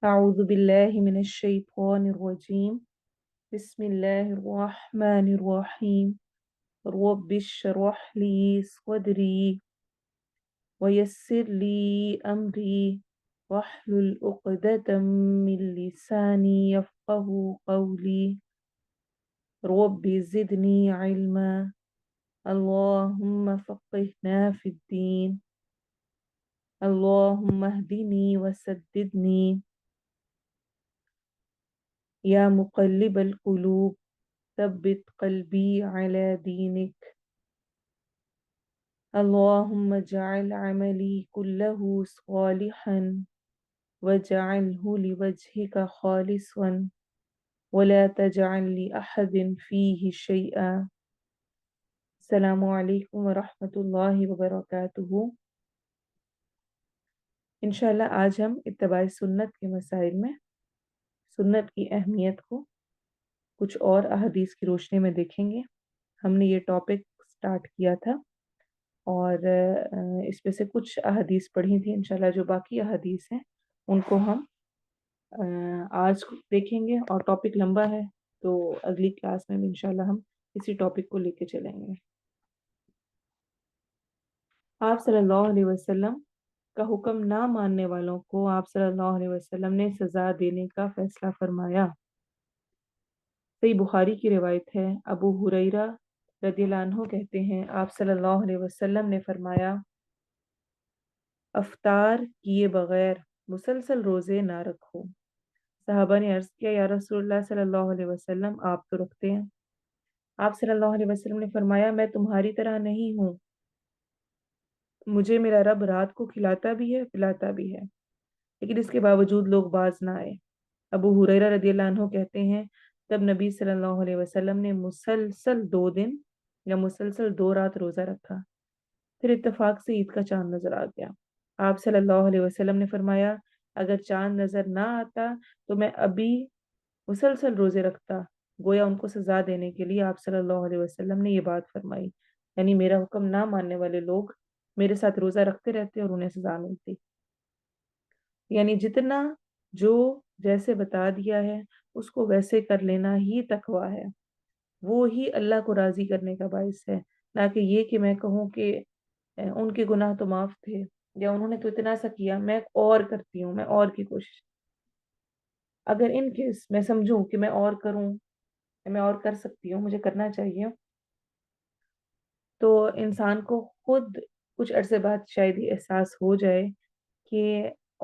أعوذ بالله من الشيطان الرجيم. بسم الله الرحمن الرحيم. رب اشرح لي صدري ويسر لي أمري واحلل عقدة من لساني يفقه قولي. رب زدني علما. اللهم فقهنا في الدين. اللهم اهدني وسددني يا مقلب القلوب ثبت قلبي على دينك. اللهم اجعل عملي كله صالحا واجعله لوجهك خالصا ولا تجعل لأحد فيه شيئا. السلام علیکم ورحمۃ اللہ وبرکاتہ۔ انشاءاللہ آج ہم اتباع سنت کے مسائل میں سنت کی اہمیت کو کچھ اور احادیث کی روشنی میں دیکھیں گے۔ ہم نے یہ ٹاپک سٹارٹ کیا تھا اور اس میں سے کچھ احادیث پڑھی تھی۔ انشاءاللہ جو باقی احادیث ہیں ان کو ہم آج دیکھیں گے، اور ٹاپک لمبا ہے تو اگلی کلاس میں بھی انشاءاللہ ہم اسی ٹاپک کو لے کے چلیں گے۔ آپ صلی اللہ علیہ وسلم کا حکم نہ ماننے والوں کو آپ صلی اللہ علیہ وسلم نے سزا دینے کا فیصلہ فرمایا۔ صحیح بخاری کی روایت ہے، ابو ہریرہ رضی اللہ عنہ کہتے ہیں آپ صلی اللہ علیہ وسلم نے فرمایا، افطار کیے بغیر مسلسل روزے نہ رکھو۔ صحابہ نے عرض کیا، یا رسول اللہ صلی اللہ علیہ وسلم آپ تو رکھتے ہیں۔ آپ صلی اللہ علیہ وسلم نے فرمایا، میں تمہاری طرح نہیں ہوں، مجھے میرا رب رات کو کھلاتا بھی ہے پلاتا بھی ہے، لیکن اس کے باوجود لوگ باز نہ آئے۔ ابو ہریرہ رضی اللہ عنہ کہتے ہیں، تب نبی صلی اللہ علیہ وسلم نے مسلسل 2 دن یا مسلسل 2 رات روزہ رکھا، پھر اتفاق سے عید کا چاند نظر آ گیا۔ آپ صلی اللہ علیہ وسلم نے فرمایا، اگر چاند نظر نہ آتا تو میں ابھی مسلسل روزے رکھتا۔ گویا ان کو سزا دینے کے لیے آپ صلی اللہ علیہ وسلم نے یہ بات فرمائی، یعنی میرا حکم نہ ماننے والے لوگ میرے ساتھ روزہ رکھتے رہتے اور انہیں سزا ملتی۔ یعنی جتنا جو جیسے بتا دیا ہے اس کو ویسے کر لینا ہی تقویٰ ہے، وہ ہی اللہ کو راضی کرنے کا باعث ہے، نہ کہ یہ کہ میں کہوں کہ ان کے گناہ تو معاف تھے، یا انہوں نے تو اتنا سا کیا، میں اور کرتی ہوں، میں اور کی کوشش۔ اگر ان کیس میں سمجھوں کہ میں اور کروں، میں اور کر سکتی ہوں، مجھے کرنا چاہیے، تو انسان کو خود کچھ عرصے بعد شاید یہ احساس ہو جائے کہ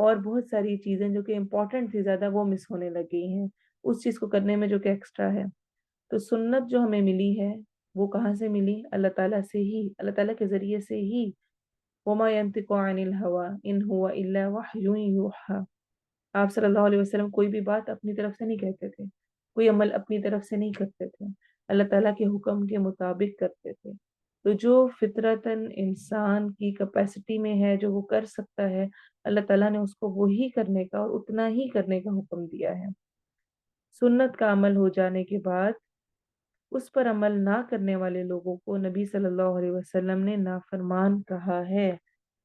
اور بہت ساری چیزیں جو کہ امپورٹنٹ تھی زیادہ وہ مس ہونے لگ گئی ہیں اس چیز کو کرنے میں جو کہ ایکسٹرا ہے۔ تو سنت جو ہمیں ملی ہے وہ کہاں سے ملی؟ اللہ تعالیٰ سے ہی، اللہ تعالیٰ کے ذریعے سے ہی۔ وَمَا يَنطِقُ عَنِ الْهَوَىٰ إِنْ هُوَ إِلَّا وَحْيٌ يُوحَىٰ۔ آپ صلی اللہ علیہ وسلم کوئی بھی بات اپنی طرف سے نہیں کہتے تھے، کوئی عمل اپنی طرف سے نہیں کرتے تھے، اللہ تعالیٰ کے حکم کے مطابق کرتے تھے۔ تو جو فطرتاً انسان کی کیپیسٹی میں ہے، جو وہ کر سکتا ہے، اللہ تعالیٰ نے اس کو وہی کرنے کا اور اتنا ہی کرنے کا حکم دیا ہے۔ سنت کا عمل ہو جانے کے بعد اس پر عمل نہ کرنے والے لوگوں کو نبی صلی اللہ علیہ وسلم نے نافرمان کہا ہے۔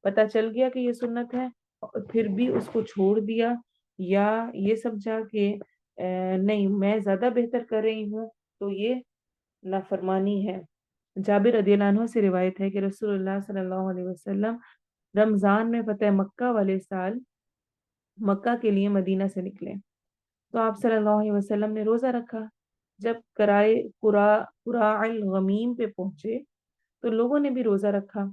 پتہ چل گیا کہ یہ سنت ہے اور پھر بھی اس کو چھوڑ دیا، یا یہ سمجھا کہ نہیں میں زیادہ بہتر کر رہی ہوں، تو یہ نافرمانی ہے۔ جابر رضی اللہ عنہ سے روایت ہے کہ رسول اللہ صلی اللہ علیہ وسلم رمضان میں فتح مکہ والے سال مکہ کے لیے مدینہ سے نکلے تو آپ صلی اللہ علیہ وسلم نے روزہ رکھا۔ جب قراء الغمیم پہ پہنچے تو لوگوں نے بھی روزہ رکھا،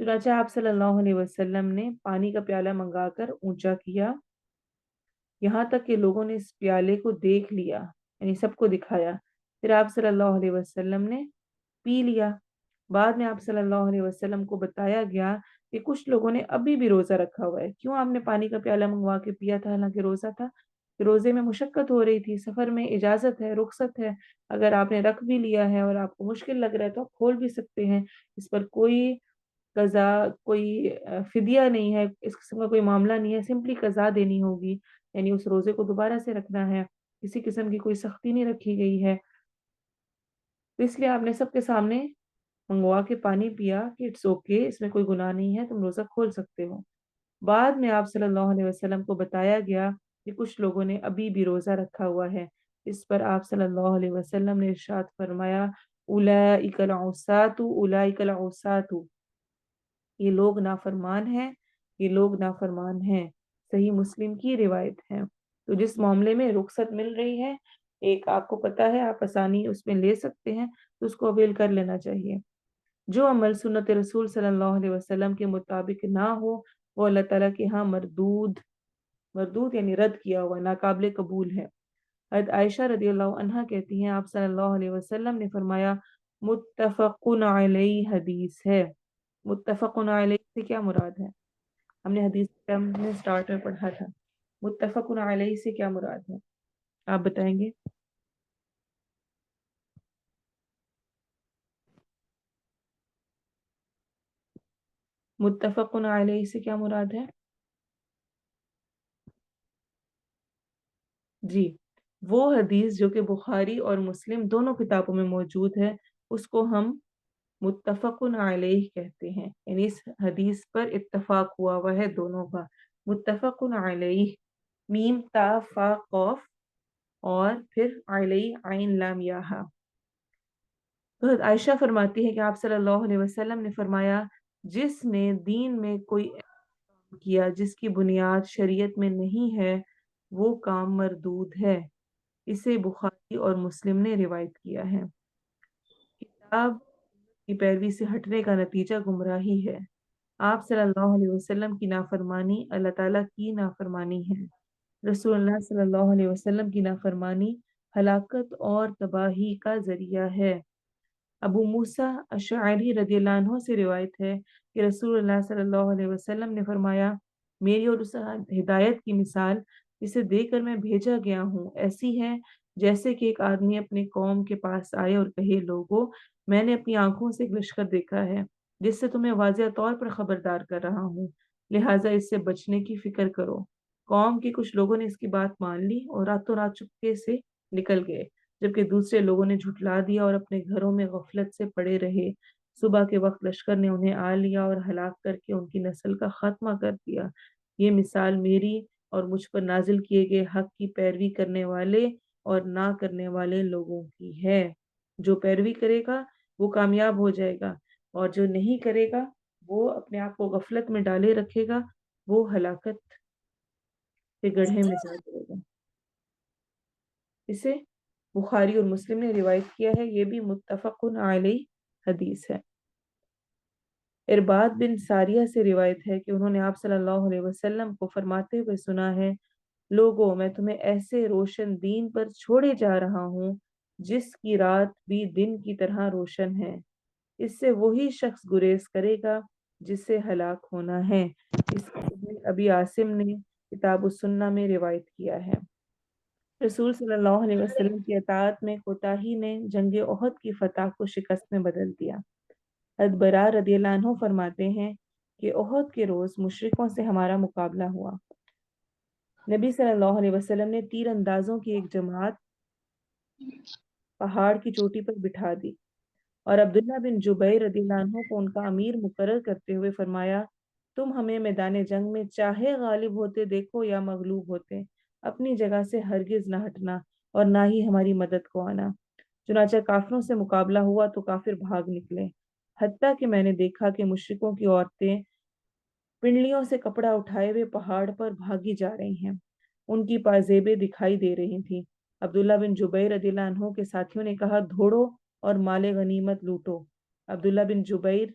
چنانچہ آپ صلی اللہ علیہ وسلم نے پانی کا پیالہ منگا کر اونچا کیا، یہاں تک کہ لوگوں نے اس پیالے کو دیکھ لیا، یعنی سب کو دکھایا۔ پھر آپ صلی اللہ علیہ وسلم نے پی لیا۔ بعد میں آپ صلی اللہ علیہ وسلم کو بتایا گیا کہ کچھ لوگوں نے ابھی بھی روزہ رکھا ہوا ہے، کیوں آپ نے پانی کا پیالہ منگوا کے پیا تھا حالانکہ روزہ تھا؟ روزے میں مشقت ہو رہی تھی، سفر میں اجازت ہے، رخصت ہے، اگر آپ نے رکھ بھی لیا ہے اور آپ کو مشکل لگ رہا ہے تو آپ کھول بھی سکتے ہیں، اس پر کوئی قضا، کوئی فدیہ نہیں ہے، اس قسم کا کوئی معاملہ نہیں ہے، سمپلی قضا دینی ہوگی، یعنی اس روزے کو دوبارہ سے رکھنا ہے، کسی قسم کی کوئی سختی نہیں رکھی گئی ہے۔ تو اس لیے آپ نے سب کے سامنے منگوا کے پانی پیا کہ اٹس اوکے، اس میں کوئی گناہ نہیں ہے، تم روزہ کھول سکتے ہو۔ بعد میں آپ صلی اللہ علیہ وسلم کو بتایا گیا کہ کچھ لوگوں نے ابھی بھی روزہ رکھا ہوا ہے۔ اس پر آپ صلی اللہ علیہ وسلم نے ارشاد فرمایا، اولئک العصاۃ اولئک العصاۃ، یہ لوگ نافرمان ہیں، یہ لوگ نافرمان ہیں۔ صحیح مسلم کی روایت ہے۔ تو جس معاملے میں رخصت مل رہی ہے، ایک آپ کو پتہ ہے آپ آسانی اس میں لے سکتے ہیں، تو اس کو اویل کر لینا چاہیے۔ جو عمل سنت رسول صلی اللہ علیہ وسلم کے مطابق نہ ہو، وہ اللہ تعالیٰ کے ہاں مردود، مردود یعنی رد کیا ہوا، ناقابل قبول ہے۔ حضرت عائشہ رضی اللہ عنہا کہتی ہیں، آپ صلی اللہ علیہ وسلم نے فرمایا، متفق علیہ حدیث ہے۔ متفق علیہ سے کیا مراد ہے؟ ہم نے حدیث ہم نے سٹارٹ میں پڑھا تھا، متفق علیہ سے کیا مراد ہے؟ آپ بتائیں گے؟ متفق علیہ سے کیا مراد ہے؟ جی، وہ حدیث جو کہ بخاری اور مسلم دونوں کتابوں میں موجود ہے، اس کو ہم متفق علیہ کہتے ہیں، یعنی اس حدیث پر اتفاق ہوا ہے دونوں کا۔ متفق علیہ، میم تا فا قوف اور پھر علیہ عین لام یا ہا۔ تو حضرت عائشہ فرماتی ہے کہ آپ صلی اللہ علیہ وسلم نے فرمایا، جس نے دین میں کوئی کام کیا جس کی بنیاد شریعت میں نہیں ہے، وہ کام مردود ہے۔ اسے بخاری اور مسلم نے روایت کیا ہے۔ کتاب کی پیروی سے ہٹنے کا نتیجہ گمراہی ہے۔ آپ صلی اللہ علیہ وسلم کی نافرمانی اللہ تعالیٰ کی نافرمانی ہے۔ رسول اللہ صلی اللہ علیہ وسلم کی نافرمانی ہلاکت اور تباہی کا ذریعہ ہے۔ ابو موسیٰ اشعری رضی اللہ عنہ سے روایت ہے کہ رسول اللہ صلی اللہ علیہ وسلم نے فرمایا، میری اور اس ہدایت کی مثال جسے دے کر میں بھیجا گیا ہوں ایسی ہے جیسے کہ ایک آدمی اپنے قوم کے پاس آئے اور کہے، لوگوں، میں نے اپنی آنکھوں سے ایک لشکر دیکھا ہے جس سے تمہیں واضح طور پر خبردار کر رہا ہوں، لہٰذا اس سے بچنے کی فکر کرو۔ قوم کے کچھ لوگوں نے اس کی بات مان لی اور راتوں رات چپکے سے نکل گئے، جبکہ دوسرے لوگوں نے جھٹلا دیا اور اپنے گھروں میں غفلت سے پڑے رہے۔ صبح کے وقت لشکر نے انہیں آ لیا اور ہلاک کر کے ان کی نسل کا خاتمہ کر دیا۔ یہ مثال میری اور مجھ پر نازل کیے گئے حق کی پیروی کرنے والے اور نہ کرنے والے لوگوں کی ہے۔ جو پیروی کرے گا وہ کامیاب ہو جائے گا، اور جو نہیں کرے گا وہ اپنے آپ کو غفلت میں ڈالے رکھے گا، وہ ہلاکت کے گڑھے میں جا گرے گا۔ اسے بخاری اور مسلم نے روایت کیا ہے، یہ بھی متفق علیہ حدیث ہے۔ ارباد بن ساریہ سے روایت ہے کہ انہوں نے آپ صلی اللہ علیہ وسلم کو فرماتے ہوئے سنا ہے، لوگوں، میں تمہیں ایسے روشن دین پر چھوڑے جا رہا ہوں جس کی رات بھی دن کی طرح روشن ہے، اس سے وہی شخص گریز کرے گا جس سے ہلاک ہونا ہے۔ اس کو ابی عاصم نے کتاب السنہ میں روایت کیا ہے۔ رسول صلی اللہ علیہ وسلم کی اطاعت میں کوتاہی نے جنگ احد کی فتح کو شکست میں بدل دیا۔ حضرت برا رضی اللہ عنہ فرماتے ہیں کہ احد کے روز مشرکوں سے ہمارا مقابلہ ہوا۔ نبی صلی اللہ علیہ وسلم نے تیر اندازوں کی ایک جماعت پہاڑ کی چوٹی پر بٹھا دی اور عبداللہ بن جبیر رضی اللہ عنہ کو ان کا امیر مقرر کرتے ہوئے فرمایا، تم ہمیں میدان جنگ میں چاہے غالب ہوتے دیکھو یا مغلوب ہوتے، اپنی جگہ سے ہرگز نہ ہٹنا اور نہ ہی ہماری مدد کو آنا۔ چنانچہ کافروں سے مقابلہ ہوا تو کافر بھاگ نکلے، حتیٰ کہ میں نے دیکھا کہ مشرکوں کی عورتیں پنڈلیوں سے کپڑا اٹھائے ہوئے پہاڑ پر بھاگی جا رہی ہیں، ان کی پازیبیں دکھائی دے رہی تھیں۔ عبداللہ بن جبیر رضی اللہ عنہ کے ساتھیوں نے کہا، دوڑو اور مال غنیمت لوٹو۔ عبداللہ بن جبیر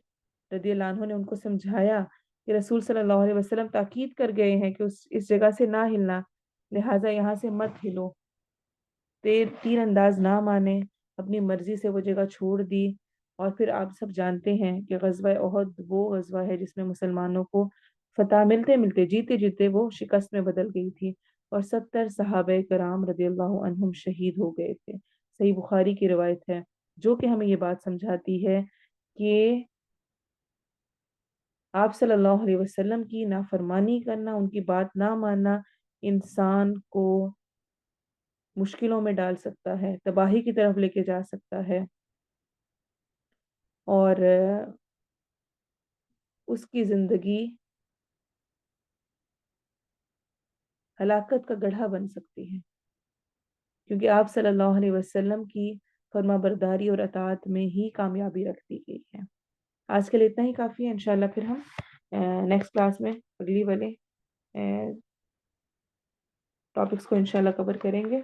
رضی اللہ عنہ نے ان کو سمجھایا کہ رسول صلی اللہ علیہ وسلم تاکید کر گئے ہیں کہ اس جگہ سے نہ ہلنا، لہٰذا یہاں سے مت ہلو۔ تیر انداز نہ مانے، اپنی مرضی سے وہ جگہ چھوڑ دی، اور پھر آپ سب جانتے ہیں کہ غزوہ احد وہ غزوہ ہے جس میں مسلمانوں کو فتح ملتے ملتے جیتے جیتے وہ شکست میں بدل گئی تھی، اور 70 صحابہ کرام رضی اللہ عنہم شہید ہو گئے تھے۔ صحیح بخاری کی روایت ہے، جو کہ ہمیں یہ بات سمجھاتی ہے کہ آپ صلی اللہ علیہ وسلم کی نافرمانی کرنا، ان کی بات نہ ماننا انسان کو مشکلوں میں ڈال سکتا ہے، تباہی کی طرف لے کے جا سکتا ہے، اور اس کی زندگی हलाकत का गढ़ा बन सकती हैं, क्योंकि आप सल्लल्लाहु अलैहि वसल्लम की फर्माबरदारी और अताअत में ही कामयाबी रखती गई है। आज के लिए इतना ही काफ़ी है। इंशाल्लाह फिर हम नेक्स्ट क्लास में अगली वाले टॉपिक्स को इंशाल्लाह कवर करेंगे।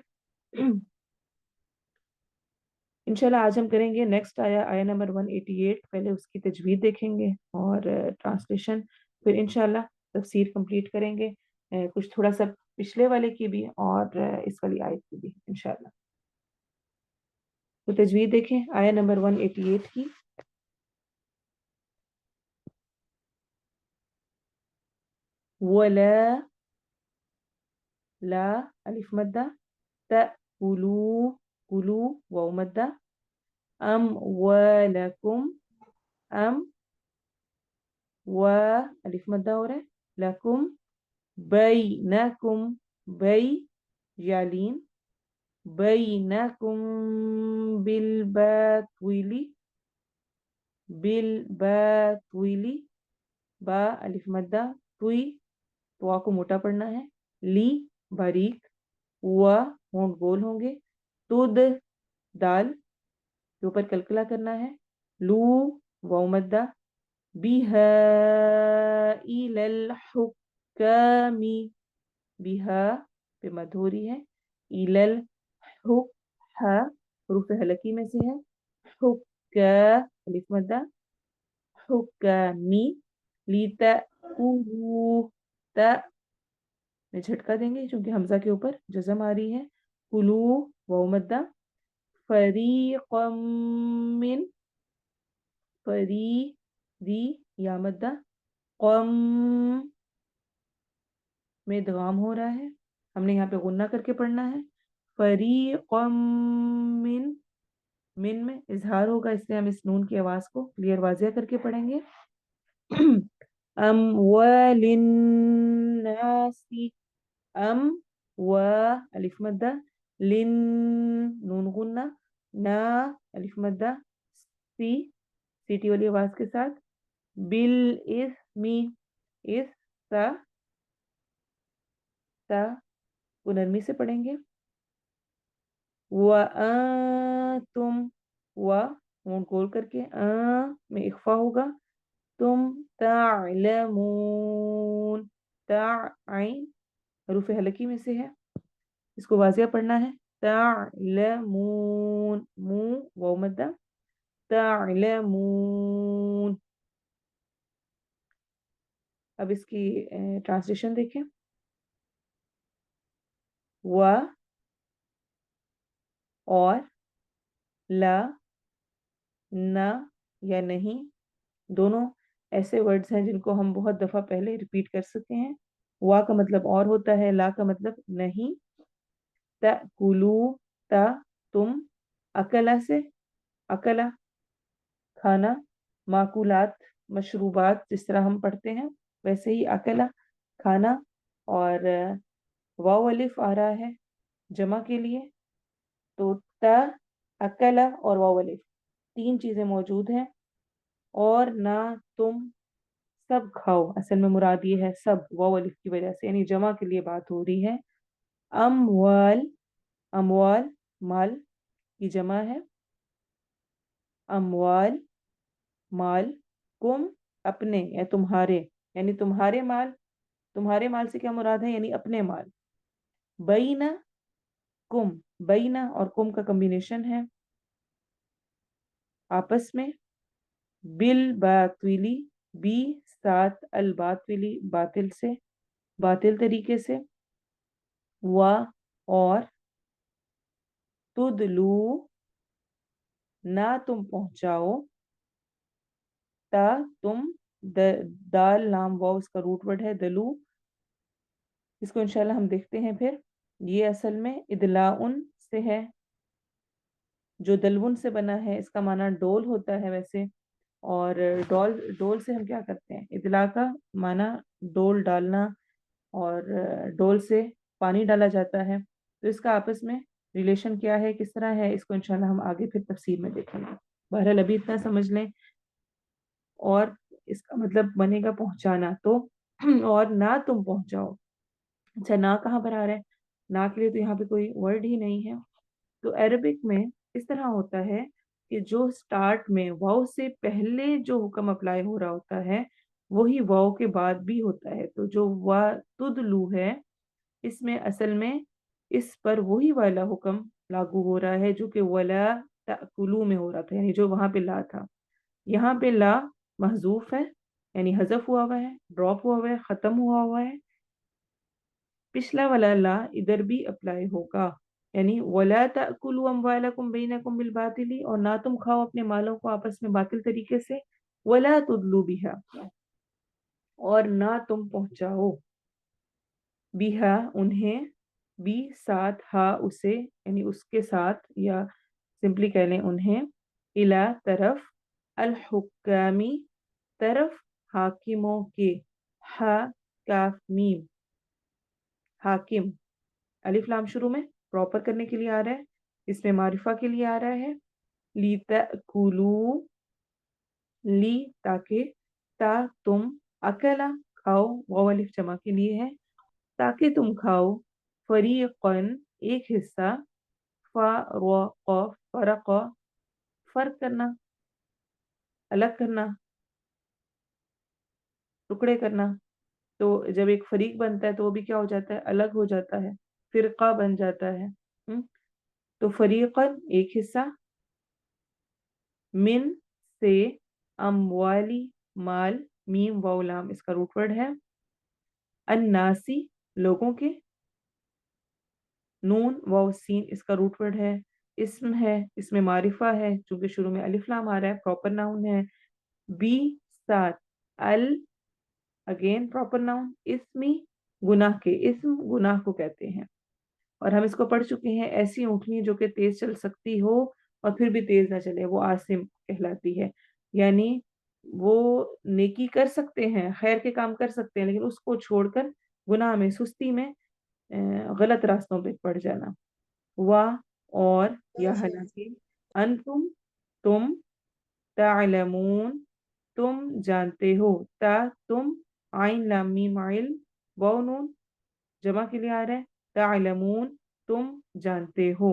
इंशाल्लाह आज हम करेंगे नेक्स्ट आया, आया नंबर 188। पहले उसकी तजवीद देखेंगे और ट्रांसलेशन, फिर इंशाल्लाह तफसीर कंप्लीट करेंगे, कुछ थोड़ा सा पिछले वाले की भी और इस वाली आयत की भी इंशाल्लाह। तो तजवीद देखें आया नंबर 188 की। वला, ला अलिफ मद्दा, त कुलू, कुलू वाव मद्दा, अम वलकुम, अम व अलिफ मद्दा हो रहा है, लकुम बैनकुम, बै यालीन, बैनकुम बिलबातिली, बिलबातिली, बा अलिफ मद्दा, तुई तो को मोटा पढ़ना है, ली बारीक, व होंठ गोल होंगे, तुद दाल के ऊपर कलकला करना है, लू वाव मद्दा, बिहा इलल हुक्कामी, बिहा पे मद हो रही है, इलल हुक हा हरूफ हलकी में से है, हुक्का अलिफ मद्दा, हुक्कामी, लीता कुलू, ता में झटका देंगे क्योंकि हमजा के ऊपर जज़म आ रही है, कुलू वाव मद्दा, फरीक़म मिन, फरी दी या मद्दा, कम में इदगाम हो रहा है, हमने यहाँ पे गुन्ना करके पढ़ना है, फरीक़म मिन, मिन में इजहार होगा इसलिए हम इस नून की आवाज को क्लियर वाजिया करके पढ़ेंगे। अमवालिन्नासी, अम व अलिफ मद्दा, लिन नून गुन्ना, ना अलिफ मद्दा, सी सीटी वाली आवाज के साथ, बिल इस्मी, इस सा सा को नरमी से पढ़ेंगे, व तुम व होंठ गोल करके में इख्फा होगा, तुम तालमून, ता आइन हरूफ हलकी में से है, इसको वाजिया पढ़ना है, तालमून, मू वाव मद्दा, तालमून। अब इसकी ट्रांसलेशन देखें, व और, ला ना या नहीं, दोनों ऐसे वर्ड्स हैं जिनको हम बहुत दफा पहले रिपीट कर सकते हैं। वा का मतलब और होता है, ला का मतलब नहीं, कुलू ता तुम, अकला से अकला खाना, माकुलात मशरूबात जिस तरह हम पढ़ते हैं वैसे ही अकला खाना, और वाव अलिफ आ रहा है जमा के लिए, तो ता अकला और वाव अलिफ तीन चीजें मौजूद हैं, और ना तुम सब खाओ, असल में मुराद ये है सब वाव अलिफ की वजह से, यानी जमा के लिए बात हो रही है। अमवाल, अमवाल माल की जमा है, अमवाल माल, कुम अपने या तुम्हारे, यानी तुम्हारे माल से क्या मुराद है, यानी अपने माल, बैना कुम, बैना और कुम का कॉम्बिनेशन है आपस में, बिल बातिली, बी साथ अल बातिली बातिल से, बातिल तरीके से, वा और, तुदलू ना तुम पहुंचाओ, ता तुम, दाल लाम वाव इसका रूट वर्ड है दलू, इसको इंशाल्लाह हम देखते हैं फिर, ये असल में इदलाउन से है, जो दलवुन से बना है इसका माना डोल होता है वैसे, और डोल डोल से हम क्या करते हैं, इदला का माना डोल डालना, और डोल से पानी डाला जाता है, तो इसका आपस में रिलेशन क्या है, किस तरह है, इसको इंशाल्लाह हम आगे फिर तफसीर में देखेंगे। बहरहाल अभी इतना समझ लें, और इसका मतलब बनेगा पहुंचाना, तो और ना तुम पहुंचाओ, अच्छा, ना कहाँ पर आ रहा है? ना के लिए तो यहाँ पे कोई वर्ड ही नहीं है। तो अरबिक में इस तरह होता है कि जो स्टार्ट में वाव से पहले जो हुक्म अप्लाई हो रहा होता है, वही वाव के बाद भी होता है। तो जो वा तुदलू है, इसमें असल में इस पर वही वाला हुक्म लागू हो रहा है जो कि वला ताकुलू में हो रहा था, यानी जो वहां पे ला था। यहाँ पे ला महजूफ है, यानी हजफ हुआ हुआ है, ड्रॉप हुआ हुआ है, खत्म हुआ हुआ है। पिछला वाला ला इधर भी अप्लाई होगा, यानी वला ताकुलू अमवालकुम बैनकुम बिल बातिली, और ना तुम खाओ अपने मालों को आपस में बातिल तरीके से, वला तुदलू बिहा, और ना तुम पहुंचाओ, बिहा उन्हें, बी साथ, हा उसे, यानी उसके साथ, या सिंपली कह लें उन्हें, इला तरफ, अल हुक्कामी तरफ, हाकिमों के, हा काफ मीम, हाकिम, अलिफ लाम शुरू में प्रॉपर करने के लिए आ रहा है, इसमें मारिफा के लिए आ रहा है। ली तकुलू, ली ताकि, ता तुम, अकला खाओ, वाव अलिफ जमा के लिए है, ताकि तुम खाओ, फरीकन एक हिस्सा, फरक़ फरक़ फर्क करना, अलग करना, टुकड़े करना। तो जब एक फरीक बनता है तो वो भी क्या हो जाता है, अलग हो जाता है, फिरका बन जाता है। तो फरीकन एक हिस्सा, मिन से, अमवाली माल, मीम वाव लाम इसका रूट वर्ड है, अन्नासी लोगों के, नून वाव सीन इसका रूट वर्ड है, इस्म है, इसमें मारिफा है चूंकि शुरू में अलिफ लाम आ रहा है, प्रॉपर नाउन है। बी साथ, अल अगेन प्रॉपर नाउन, इस्मी गुनाह के, इस्म गुनाह को कहते हैं। और हम इसको पढ़ चुके हैं, ऐसी ऊँटनी जो कि तेज चल सकती हो और फिर भी तेज ना चले, वो आसिम कहलाती है। यानी वो नेकी कर सकते हैं, खैर के काम कर सकते हैं, लेकिन उसको छोड़कर गुनाह में, सुस्ती में, गलत रास्तों पे पड़ जाना। वाह, और या हालांकि, अंतुम तुम, तालमून तुम जानते हो, ता तुम, आइन लाम मीम आइल, वाव नून जमा के लिए आ रहा है, तालमून तुम जानते हो।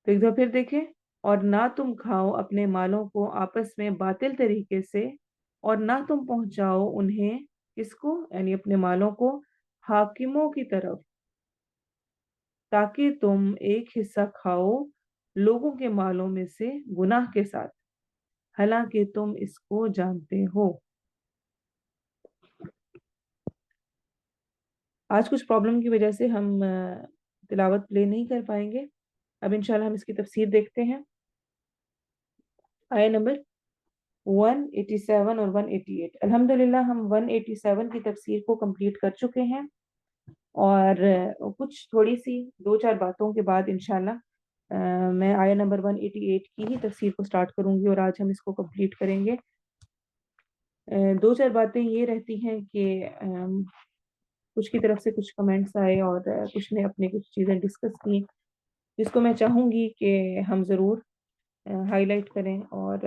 तो एक दफा फिर देखें, और ना तुम खाओ अपने मालों को आपस में बातिल तरीके से, और ना तुम पहुंचाओ उन्हें, किसको, यानी अपने मालों को, हाकिमों की तरफ, ताकि तुम एक हिस्सा खाओ लोगों के मालों में से गुनाह के साथ, हालांकि तुम इसको जानते हो। आज कुछ प्रॉब्लम की वजह से हम तिलावत प्ले नहीं कर पाएंगे। अब इंशाल्लाह हम इसकी तफसीर देखते हैं। आया नंबर 187 और 188, अल्हम्दुलिल्लाह हम 187 की तफसीर को कंप्लीट कर चुके हैं, और कुछ थोड़ी सी दो चार बातों के बाद इंशाल्लाह मैं आया नंबर 188 की ही तफसीर को स्टार्ट करूंगी, और आज हम इसको कंप्लीट करेंगे। दो चार बातें ये रहती हैं कि कुछ की तरफ से कुछ कमेंट्स आए, और कुछ ने अपनी कुछ चीज़ें डिस्कस की, जिसको मैं चाहूँगी कि हम ज़रूर हाईलाइट करें और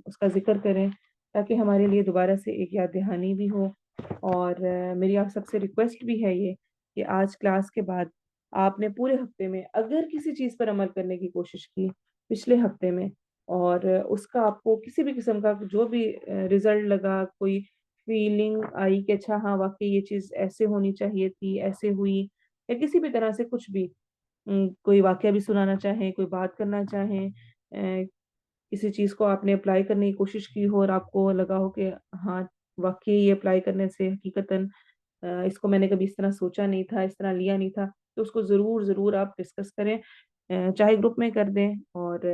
उसका जिक्र करें, ताकि हमारे लिए दोबारा से एक याद दहानी भी हो। और मेरी आप सबसे रिक्वेस्ट भी है ये, कि आज क्लास के बाद आपने पूरे हफ्ते में अगर किसी चीज़ पर अमल करने की कोशिश की पिछले हफ्ते में, और उसका आपको किसी भी किस्म का जो भी रिजल्ट लगा, कोई फीलिंग आई कि अच्छा हाँ वाकई ये चीज़ ऐसे होनी चाहिए थी, ऐसे हुई, या किसी भी तरह से कुछ भी, कोई वाकया भी सुनाना चाहें, कोई बात करना चाहें, किसी चीज़ को आपने अप्लाई करने की कोशिश की हो और आपको लगा हो कि हाँ वाकई ये अप्लाई करने से हकीकतन इसको मैंने कभी इस तरह सोचा नहीं था, इस तरह लिया नहीं था, तो उसको ज़रूर ज़रूर आप डिस्कस करें। चाहे ग्रुप में कर दें, और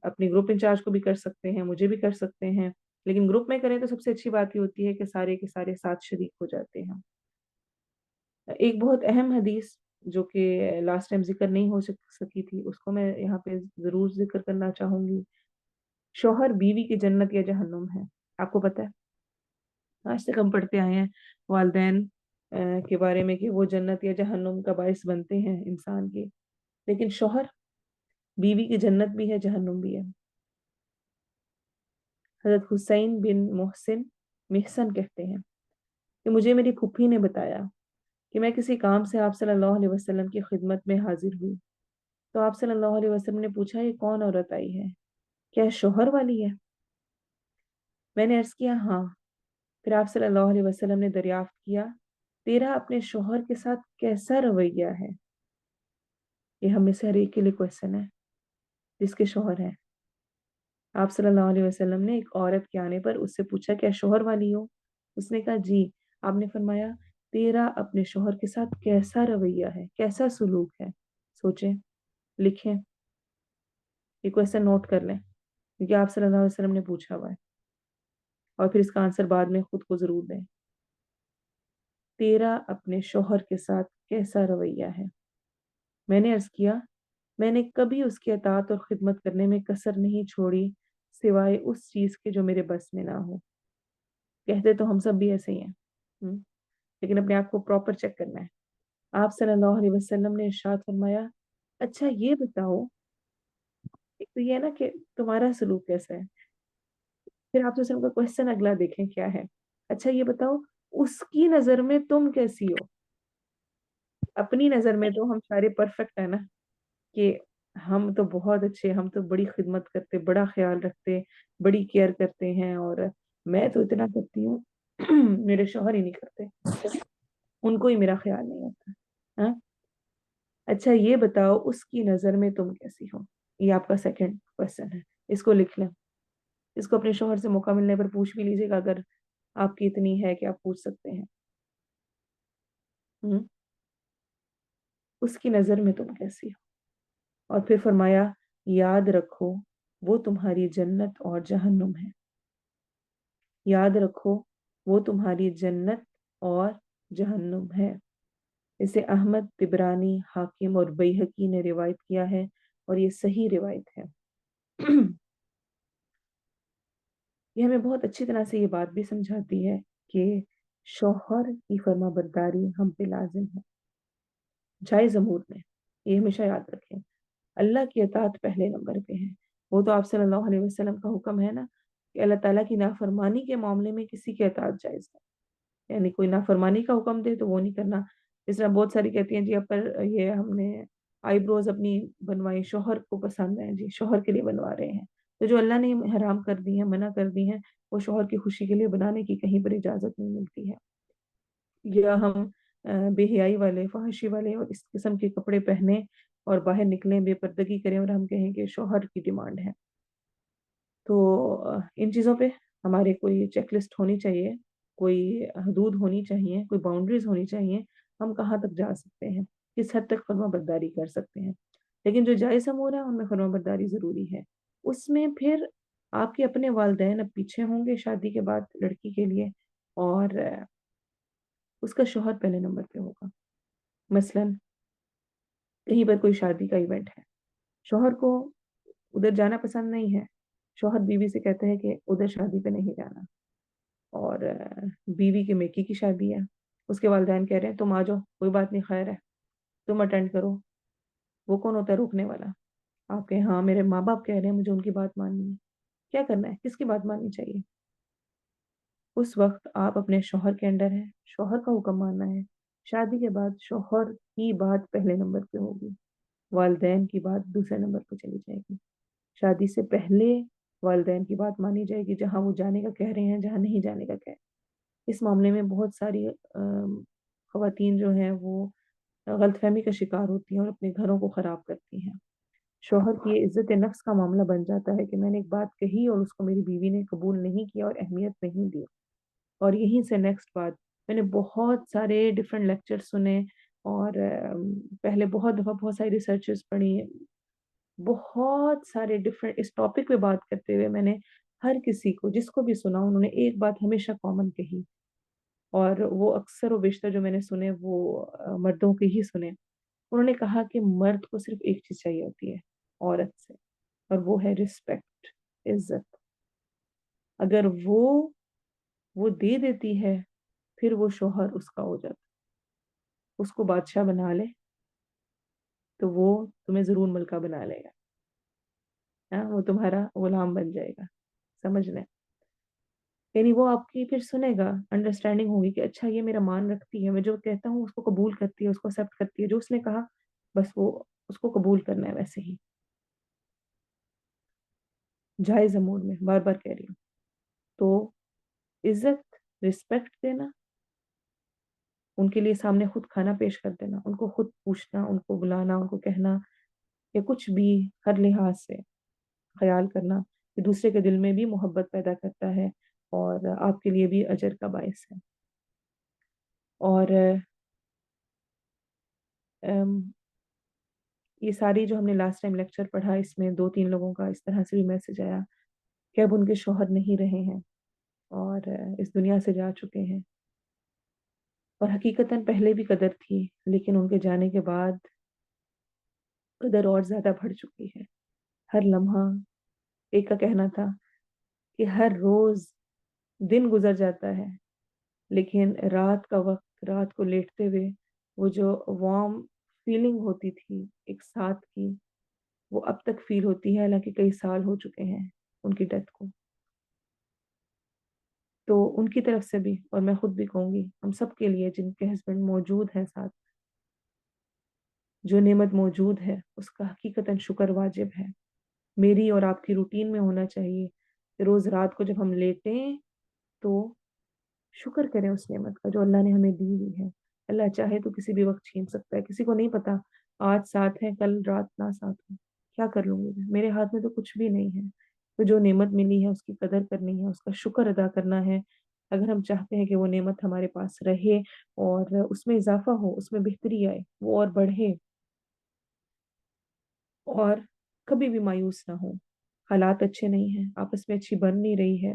अपने ग्रुप इंचार्ज को भी कर सकते हैं, मुझे भी कर सकते हैं, लेकिन ग्रुप में करें तो सबसे अच्छी बात ये होती है कि सारे के सारे साथ शरीक हो जाते हैं। एक बहुत अहम हदीस जो कि लास्ट टाइम जिक्र नहीं हो सकी थी, उसको मैं यहाँ पे ज़रूर जिक्र करना चाहूँगी। शौहर बीवी की जन्नत या जहन्नुम है, आपको पता है, आज तक हम पढ़ते आए हैं वालदैन के बारे में कि वो जन्नत या जहन्नुम का बायस बनते हैं इंसान के, लेकिन शौहर बीवी की जन्नत भी है, जहन्नुम भी है। हजरत हुसैन बिन मोहसिन, मिहसन कहते हैं, کہ مجھے मेरी फूफी ने बताया कि मैं किसी काम से आप सल्लल्लाहु अलैहि वसल्लम की खिदमत में हाजिर हुई। तो आप सल्लल्लाहु अलैहि वसल्लम ने पूछा, ये कौन औरत आई है, क्या शौहर वाली है? मैंने अर्ज किया, हाँ। फिर आप सल्लल्लाहु अलैहि वसल्लम ने दरियाफ्त किया, तेरा अपने शौहर के साथ कैसा रवैया है? ये हम में से हर एक के लिए क्वेश्चन है जिसके शौहर हैं। आप सल्लल्लाहु अलैहि वसल्लम ने एक औरत के आने पर उससे पूछा, क्या शौहर वाली हो? उसने कहा, जी। आपने फरमाया, तेरा अपने शौहर के साथ कैसा रवैया है, कैसा सुलूक है? सोचें, लिखें, ये क्वेश्चन नोट कर लें, क्योंकि आप सल्लल्लाहु अलैहि वसल्लम ने पूछा हुआ है, और फिर इसका आंसर बाद में खुद को जरूर दें। तेरा अपने शौहर के साथ कैसा रवैया है? मैंने अर्ज किया, मैंने कभी उसकी अतात और खिदमत करने में कसर नहीं छोड़ी, सिवाय उस चीज के जो मेरे बस में ना हो। कहते तो हम सब भी ऐसे ही हैं, हम्म, लेकिन अपने आप को प्रॉपर चेक करना है। आप सल्लल्लाहु अलैहि वसल्लम ने इरशाद फरमाया, अच्छा ये बताओ, एक तो ये है ना कि तुम्हारा सलूक कैसा है, फिर आप उनका क्वेश्चन अगला देखें क्या है। अच्छा ये बताओ, उसकी नजर में तुम कैसी हो? अपनी नजर में तो हम सारे परफेक्ट है ना, कि हम तो बहुत अच्छे, हम तो बड़ी खिदमत करते, बड़ा ख्याल रखते, बड़ी केयर करते हैं, और मैं तो इतना करती हूँ मेरे शौहर ही नहीं करते, उनको ही मेरा ख्याल नहीं होता। हाँ? अच्छा ये बताओ, उसकी नजर में तुम कैसी हो? ये आपका सेकंड क्वेश्चन है, इसको लिख लें। इसको अपने शौहर से मौका मिलने पर पूछ भी लीजिएगा, अगर आपकी इतनी है कि आप पूछ सकते हैं। हम्म, उसकी नजर में तुम कैसी हो? और फिर फरमाया, याद रखो, वो तुम्हारी जन्नत और जहन्नुम है। याद रखो, वो तुम्हारी जन्नत और जहन्नुम है। इसे अहमद, तिबरानी, हाकिम और बैहकी ने रिवायत किया है, और ये सही रिवायत है। ये हमें बहुत अच्छी तरह से ये बात भी समझाती है कि शौहर की फर्माबरदारी हम पे लाजिम है, जायज़ अमूर में। ये हमेशा याद रखें, अल्लाह की अतात पहले नंबर पे है। वो तो आप सल्लल्लाहु अलैहि वसल्लम का हुक्म है ना, कि अल्लाह ताला की नाफरमानी के मामले में किसी की अतात जायज़ है, यानी कोई नाफरमानी का हुक्म दे तो वो नहीं करना। जिस तरह बहुत सारी कहती हैं, जी अब पर ये हमने आईब्रोज अपनी बनवाई, शौहर को पसंद है, जी शौहर के लिए बनवा रहे हैं। तो जो अल्लाह ने हराम कर दी है, मना कर दी है, वो शौहर की खुशी के लिए बनाने की कहीं पर इजाजत नहीं मिलती है। या हम बेहयाई वाले, फहशी वाले और इस किस्म के कपड़े पहने और बाहर निकलें, बेपर्दगी करें, और हम कहें कि शौहर की डिमांड है। तो इन चीज़ों पे हमारे कोई चेकलिस्ट होनी चाहिए, कोई हदूद होनी चाहिए, कोई बाउंड्रीज होनी चाहिए, हम कहाँ तक जा सकते हैं, किस हद तक फर्माबरदारी कर सकते हैं। लेकिन जो जायज़ अमूर है उनमें फर्माबरदारी ज़रूरी है। उसमें फिर आपके अपने वालिदैन अब पीछे होंगे शादी के बाद लड़की के लिए, और उसका शौहर पहले नंबर पे होगा। मसलन कहीं पर कोई शादी का इवेंट है, शौहर को उधर जाना पसंद नहीं है, शौहर बीवी से कहते हैं कि उधर शादी पे नहीं जाना, और बीवी के मेकी की शादी है, उसके वालिदैन कह रहे हैं तुम आ जाओ, कोई बात नहीं, खैर है, तुम अटेंड करो। वो कौन होता है रोकने वाला? आप कहें, हाँ मेरे माँ बाप कह रहे हैं, मुझे उनकी बात माननी है। क्या करना है, किसकी बात माननी चाहिए? उस वक्त आप अपने शौहर के अंडर हैं, शौहर का हुक्म मानना है। शादी के बाद शौहर की बात पहले नंबर पे होगी, वालिदैन की बात दूसरे नंबर पे चली जाएगी। शादी से पहले वालिदैन की बात मानी जाएगी, जहाँ वो जाने का कह रहे हैं, जहाँ नहीं जाने का कह रहे हैं। इस मामले में बहुत सारी खवातीन जो हैं वो गलतफहमी का शिकार होती हैं और अपने घरों को खराब करती हैं। शौहर की ये इज्जत नफ्स का मामला बन जाता है कि मैंने एक बात कही और उसको मेरी बीवी ने कबूल नहीं किया और अहमियत नहीं दी। और यहीं से नेक्स्ट बात, मैंने बहुत सारे डिफरेंट लेक्चर सुने, और पहले बहुत दफ़ा बहुत सारी रिसर्चेस पढ़ी, बहुत सारे डिफरेंट इस टॉपिक पे बात करते हुए मैंने हर किसी को जिसको भी सुना, उन्होंने एक बात हमेशा कॉमन कही, और वो अक्सर व बेशतर जो मैंने सुने वो मर्दों के ही सुने। उन्होंने कहा कि मर्द को सिर्फ एक चीज चाहिए होती है औरत से, और वो है रिस्पेक्ट, इज्जत। अगर वो दे देती है, फिर वो शौहर उसका हो जाता, उसको बादशाह बना ले तो वो तुम्हें जरूर मलका बना लेगा। हाँ, वो तुम्हारा गुलाम बन जाएगा, समझ लें। यानी वो आपकी फिर सुनेगा, अंडरस्टैंडिंग होगी कि अच्छा ये मेरा मान रखती है, मैं जो कहता हूँ उसको कबूल करती है, उसको एक्सेप्ट करती है, जो उसने कहा बस वो उसको कबूल करना है वैसे ही, जायज़ मूड में, बार-बार कह रही हूँ। तो इज़्ज़त, रिस्पेक्ट देना, उनके लिए सामने खुद खाना पेश कर देना, उनको खुद पूछना, उनको बुलाना, उनको कहना या कुछ भी हर लिहाज से ख़याल करना, कि दूसरे के दिल में भी मोहब्बत पैदा करता है और आपके लिए भी अजर का बायस है। और अम, ये सारी जो हमने लास्ट टाइम लेक्चर पढ़ा इसमें 2-3 लोगों का इस तरह से भी मैसेज आया कि अब उनके शौहर नहीं रहे हैं और इस दुनिया से जा चुके हैं। और हकीकतन पहले भी कदर थी, लेकिन उनके जाने के बाद कदर और ज़्यादा बढ़ चुकी है। हर लम्हा, एक का कहना था कि हर रोज़ दिन गुज़र जाता है, लेकिन रात का वक़्त, रात को लेटते हुए वो जो वार्म फीलिंग होती थी एक साथ की, वो अब तक फ़ील होती है, हालाँकि कई साल हो चुके हैं उनकी डेथ को। तो उनकी तरफ से भी और मैं खुद भी कहूँगी, हम सब के लिए जिनके हस्बैंड मौजूद हैं साथ, जो नेमत मौजूद है, उसका हकीकतन शुक्र वाजिब है। मेरी और आपकी रूटीन में होना चाहिए कि रोज़ रात को जब हम लेटें, तो शुक्र करें उस नेमत का जो अल्लाह ने हमें दी हुई है। अल्लाह चाहे तो किसी भी वक़्त छीन सकता है, किसी को नहीं पता आज साथ है, कल रात ना साथ हो। क्या कर लूँगी मैं? मेरे हाथ में तो कुछ भी नहीं है। तो जो नेमत मिली है उसकी कदर करनी है, उसका शुक्र अदा करना है। अगर हम चाहते हैं कि वो नेमत हमारे पास रहे और उसमें इज़ाफ़ा हो, उसमें बेहतरी आए, वो और बढ़े और कभी भी मायूस ना हो। हालात अच्छे नहीं हैं, आपस में अच्छी बन नहीं रही है।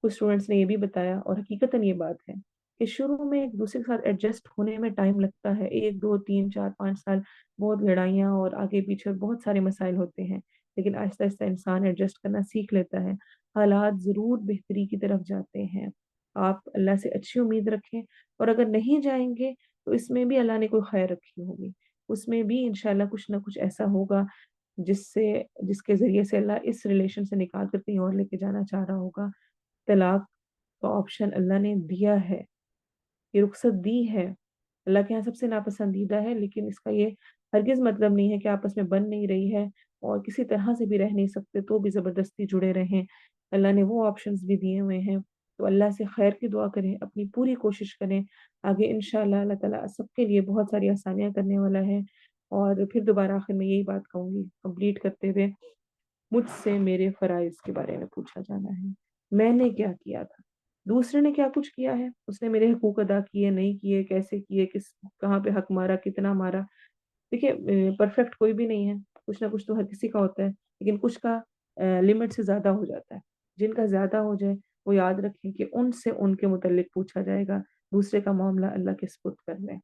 कुछ स्टूडेंट्स ने ये भी बताया और हकीकतन ये बात है कि शुरू में एक-दूसरे के साथ एडजस्ट होने में टाइम लगता है। 1, 2, 3, 4, 5 साल बहुत लड़ाइयाँ और आगे-पीछे बहुत सारे मसाइल होते हैं। लेकिन आहिस्ता-आहिस्ता इंसान एडजस्ट करना सीख लेता है। हालात ज़रूर बेहतरी की तरफ जाते हैं। आप अल्लाह से अच्छी उम्मीद रखें और अगर नहीं जाएँगे तो इसमें भी अल्लाह ने कोई खैर रखी होगी। उसमें भी इंशाअल्लाह कुछ न कुछ ऐसा होगा जिससे जिसके ज़रिए से अल्लाह इस रिलेशन से निकाल कर कहीं और लेके जाना चाह रहा होगा। तलाक का ऑप्शन अल्लाह ने दिया है, ये रुख़्सत दी है। अल्लाह के यहाँ सबसे नापसंदीदा है, लेकिन इसका ये हरगिज़ मतलब नहीं है कि आपस में बन नहीं रही है और किसी तरह से भी रह नहीं सकते तो भी ज़बरदस्ती जुड़े रहें। अल्लाह ने वो ऑप्शंस भी दिए हुए हैं, तो अल्लाह से खैर की दुआ करें, अपनी पूरी कोशिश करें। आगे इंशाअल्लाह अल्लाह ताला सबके लिए बहुत सारी आसानियाँ करने वाला है और फिर दोबारा आखिर में यही बात कहूँगी कंप्लीट करते हुए, मुझसे मेरे फ़राइज़ के बारे में पूछा जाना है। मैंने क्या किया था? दूसरे ने क्या कुछ किया है? उसने मेरे हकूक अदा किए, नहीं किए, कैसे किए, किस कहाँ पे हक मारा, कितना मारा? देखिए परफेक्ट कोई भी नहीं है, कुछ ना कुछ तो हर किसी का होता है, लेकिन कुछ का लिमिट से ज़्यादा हो जाता है। जिनका ज़्यादा हो जाए, वो याद रखें कि उनसे उनके मुतल्लिक पूछा जाएगा, दूसरे का मामला अल्लाह के सुपुर्द कर दें।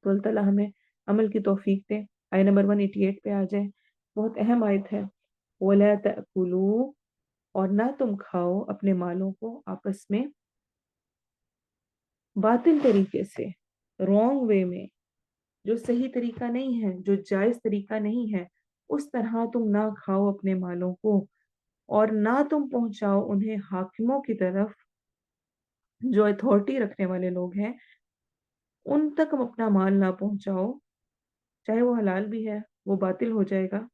तो अल्लाह ताला हमें अमल की तौफ़ीक दे। आयत नंबर 188 पे आ जाएँ, बहुत अहम आयत है। वला तअकुलू और ना तुम खाओ अपने मालों को आपस में बातिल तरीके से, रॉन्ग वे में, जो सही तरीका नहीं है, जो जायज़ तरीका नहीं है, उस तरह तुम ना खाओ अपने मालों को और ना तुम पहुँचाओ उन्हें हाकिमों की तरफ, जो अथॉरिटी रखने वाले लोग हैं, उन तक अपना माल ना पहुँचाओ, चाहे वो हलाल भी है, वो बातिल हो जाएगा।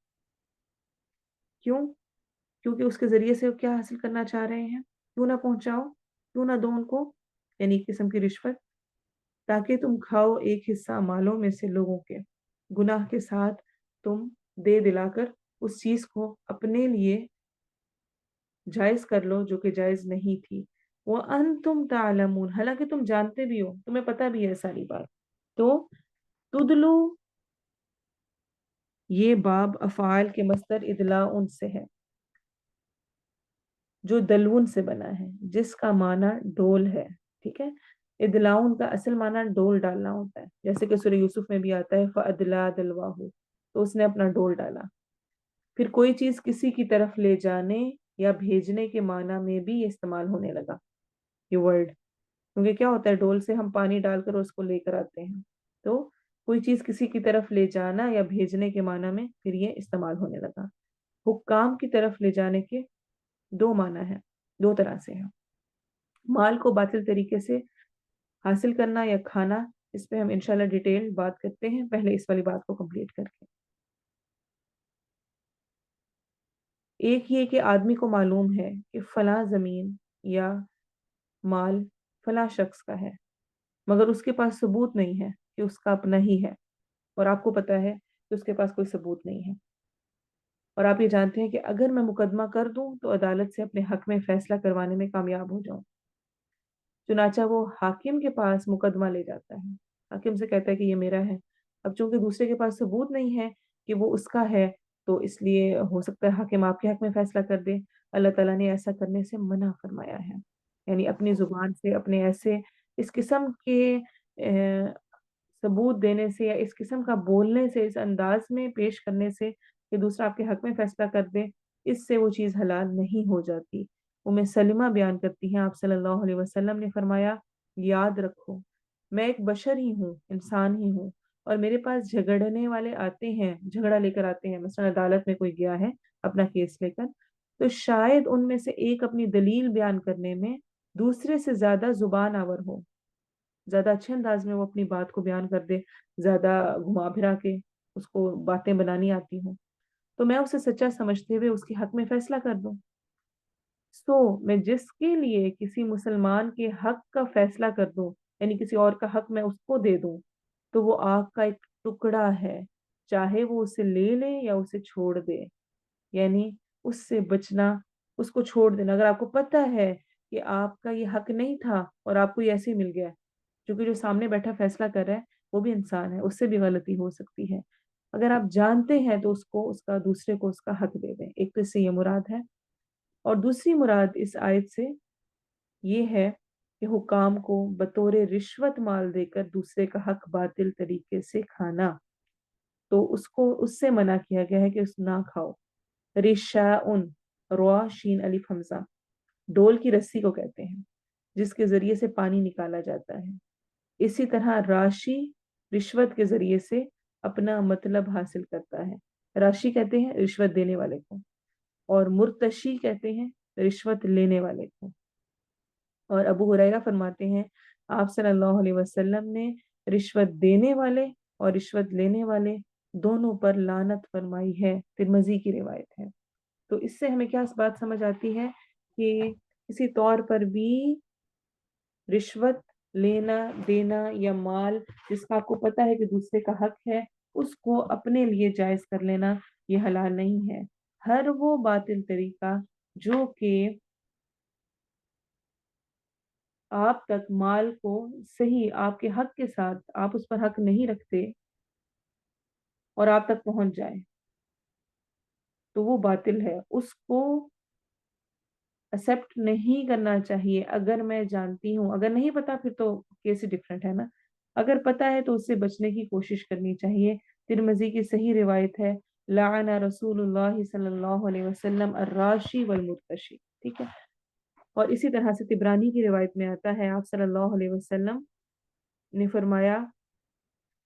क्यों? क्योंकि उसके ज़रिए से वो क्या हासिल करना चाह रहे हैं? क्यों ना पहुँचाओ? क्यों ना दो उनको? यानी एक किस्म की रिश्वत। ताकि तुम खाओ एक हिस्सा मालों में से लोगों के। गुनाह के साथ तुम दे दिलाकर उस चीज़ को अपने लिए जायज़ कर लो जो कि जायज़ नहीं थी। व अंतुम तालमून हालाँकि तुम जानते भी हो, तुम्हें पता भी है सारी बात। तो तुदलु ये बाब अफ़आल के मस्दर इदलाउन से है, जो दलून से बना है, जिसका माना डोल है, ठीक है? इदलाउन का असल माना डोल डालना होता है, जैसे कि सूरह यूसुफ में भी आता है फ़अदला दलवाहु, तो उसने अपना डोल डाला। फिर कोई चीज़ किसी की तरफ ले जाने या भेजने के माना में भी ये इस्तेमाल होने लगा, ये वर्ड। क्योंकि क्या होता है डोल से हम पानी डालकर उसको लेकर आते हैं। तो कोई चीज़ किसी की तरफ ले जाना या भेजने के माना में फिर ये इस्तेमाल होने लगा। हुक्काम की तरफ ले जाने के 2 माना है। दो तरह से है। माल को बातिल तरीके से हासिल करना या खाना, इस पे हम इंशाल्लाह डिटेल बात करते हैं, पहले इस वाली बात को कंप्लीट करके। एक ये कि आदमी को मालूम है कि फला जमीन या माल फला शख्स का है, मगर उसके पास सबूत नहीं है कि उसका अपना ही है, और आपको पता है कि उसके पास कोई सबूत नहीं है। और आप ये जानते हैं कि अगर मैं मुकदमा कर दूं तो अदालत से अपने हक में फैसला करवाने में कामयाब हो जाऊं। चुनाचा वो हाकिम के पास मुकदमा ले जाता है, हाकिम से कहता है कि ये मेरा है। अब चूंकि दूसरे के पास सबूत नहीं है कि वो उसका है, तो इसलिए हो सकता है हाकिम आपके हक में फैसला कर दे। अल्लाह ताला ने ऐसा करने से मना फरमाया है, यानी अपनी जुबान से अपने ऐसे इस किस्म के सबूत देने से या इस किस्म का बोलने से, इस अंदाज में पेश करने से कि दूसरा आपके हक में फैसला कर दे, इससे वो चीज़ हलाल नहीं हो जाती। उम्मे सलीमा बयान करती हैं, आप सल्लल्लाहु अलैहि वसल्लम ने फरमाया, याद रखो मैं एक बशर ही हूँ, इंसान ही हूँ, और मेरे पास झगड़ने वाले आते हैं, झगड़ा लेकर आते हैं। मसलन अदालत में कोई गया है अपना केस लेकर, तो शायद उनमें से एक अपनी दलील बयान करने में दूसरे से ज्यादा जुबान आवर हो, ज्यादा अच्छे अंदाज में वो अपनी बात को बयान कर दे, ज्यादा घुमा फिरा के उसको बातें बनानी आती हूँ, तो मैं उसे सच्चा समझते हुए उसके हक में फैसला कर दूं। मैं जिसके लिए किसी मुसलमान के हक का फैसला कर दूं, यानी किसी और का हक मैं उसको दे दूं, तो वो आग का एक टुकड़ा है, चाहे वो उसे ले ले या उसे छोड़ दे। यानी उससे बचना, उसको छोड़ देना। अगर आपको पता है कि आपका ये हक नहीं था और आपको ये ऐसे ही मिल गया, क्योंकि जो सामने बैठा फैसला कर रहा है वो भी इंसान है, उससे भी गलती हो सकती है। अगर आप जानते हैं तो उसको उसका दूसरे को उसका हक दे दें। एक तो इससे ये मुराद है, और दूसरी मुराद इस आयत से ये है कि हुकाम को बतौर रिश्वत माल देकर दूसरे का हक बातिल तरीके से खाना, तो उसको उससे मना किया गया है कि उस ना खाओ। रिशाउन, रॉ शीन अलिफ हमजा, डोल की रस्सी को कहते हैं जिसके जरिए से पानी निकाला जाता है। इसी तरह राशि रिश्वत के जरिए से अपना मतलब हासिल करता है। राशि कहते हैं रिश्वत देने वाले को, और मुर्तशी कहते हैं रिश्वत लेने वाले को। और अबू हुरैरा फरमाते हैं, आप सल्लल्लाहु अलैहि वसल्लम ने रिश्वत देने वाले और रिश्वत लेने वाले दोनों पर लानत फरमाई है। तिरमिजी की रिवायत है। तो इससे हमें क्या बात समझ आती है कि किसी तौर पर भी रिश्वत लेना देना या माल जिसका आपको पता है कि दूसरे का हक है, उसको अपने लिए जायज कर लेना, ये हलाल नहीं है। हर वो बातिल तरीका जो कि आप तक माल को सही आपके हक के साथ, आप उस पर हक नहीं रखते, और आप तक पहुंच जाए, तो वो बातिल है, उसको एक्सेप्ट नहीं करना चाहिए। अगर मैं जानती हूँ, अगर नहीं पता फिर तो केस ही डिफरेंट है ना। अगर पता है तो उससे बचने की कोशिश करनी चाहिए। तिरमिजी की सही रिवायत है, लाना रसूलुल्लाह सल्लल्लाहु अलैहि वसल्लम अर्राशी वल मुर्तशी। ठीक है। और इसी तरह से तिबरानी की रिवायत में आता है, आप सल्लल्लाहु अलैहि वसल्लम ने फरमाया,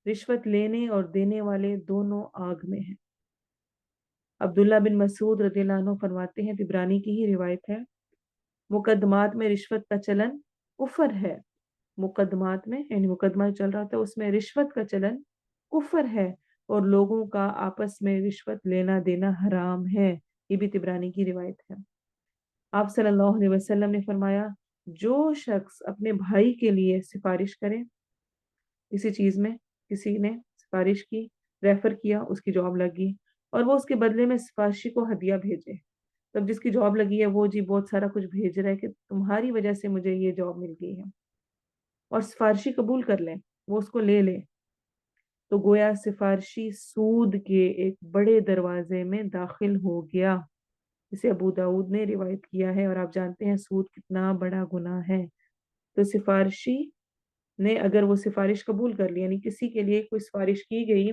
रिश्वत लेने और देने वाले दोनों आग में हैं। अब्दुल्ला बिन मसूद रदियल्लाहु अन्हु फरमाते हैं, तिबरानी की ही रिवायत है, मुकदमात में रिश्वत का चलन कुफर है। मुकदमात में यानी मुकदमा चल रहा था उसमें रिश्वत का चलन कुफर है, और लोगों का आपस में रिश्वत लेना देना हराम है। ये भी तिबरानी की रिवायत है। आप सल्लल्लाहु अलैहि वसल्लम ने फरमाया, जो शख्स अपने भाई के लिए सिफारिश करे, किसी चीज में किसी ने सिफारिश की, रेफर किया, उसकी जॉब लगी, और वो उसके बदले में सिफारिशी को हदिया भेजे। तब जिसकी जॉब लगी है वो जी बहुत सारा कुछ भेज रहा है कि तुम्हारी वजह से मुझे ये जॉब मिल गई है, और सिफारिशी कबूल कर ले, वो उसको ले ले, तो गोया सिफारिशी सूद के एक बड़े दरवाजे में दाखिल हो गया। इसे अबू दाऊद ने रिवायत किया है, और आप जानते हैं सूद कितना बड़ा गुनाह है। तो सिफारिशी ने अगर वो सिफारिश कबूल कर ली, यानी किसी के लिए कोई सिफारिश की गई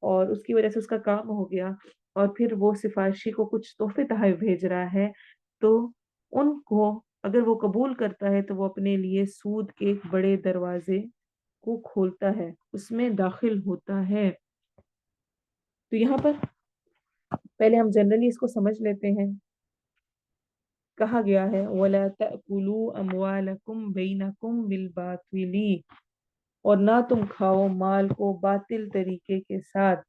और उसकी वजह से उसका काम हो गया, और फिर वो सिफारिशी को कुछ तोहफे तहफ़ भेज रहा है, तो उनको अगर वो कबूल करता है तो वो अपने लिए सूद के एक बड़े दरवाजे को खोलता है, उसमें दाखिल होता है। तो यहाँ पर पहले हम जनरली इसको समझ लेते हैं کہا گیا ہے وَلَا تَأْكُلُوا أَمْوَالَكُمْ بَيْنَكُمْ بِالْبَاطِلِ، اور نہ تم کھاؤ مال کو باطل طریقے کے ساتھ،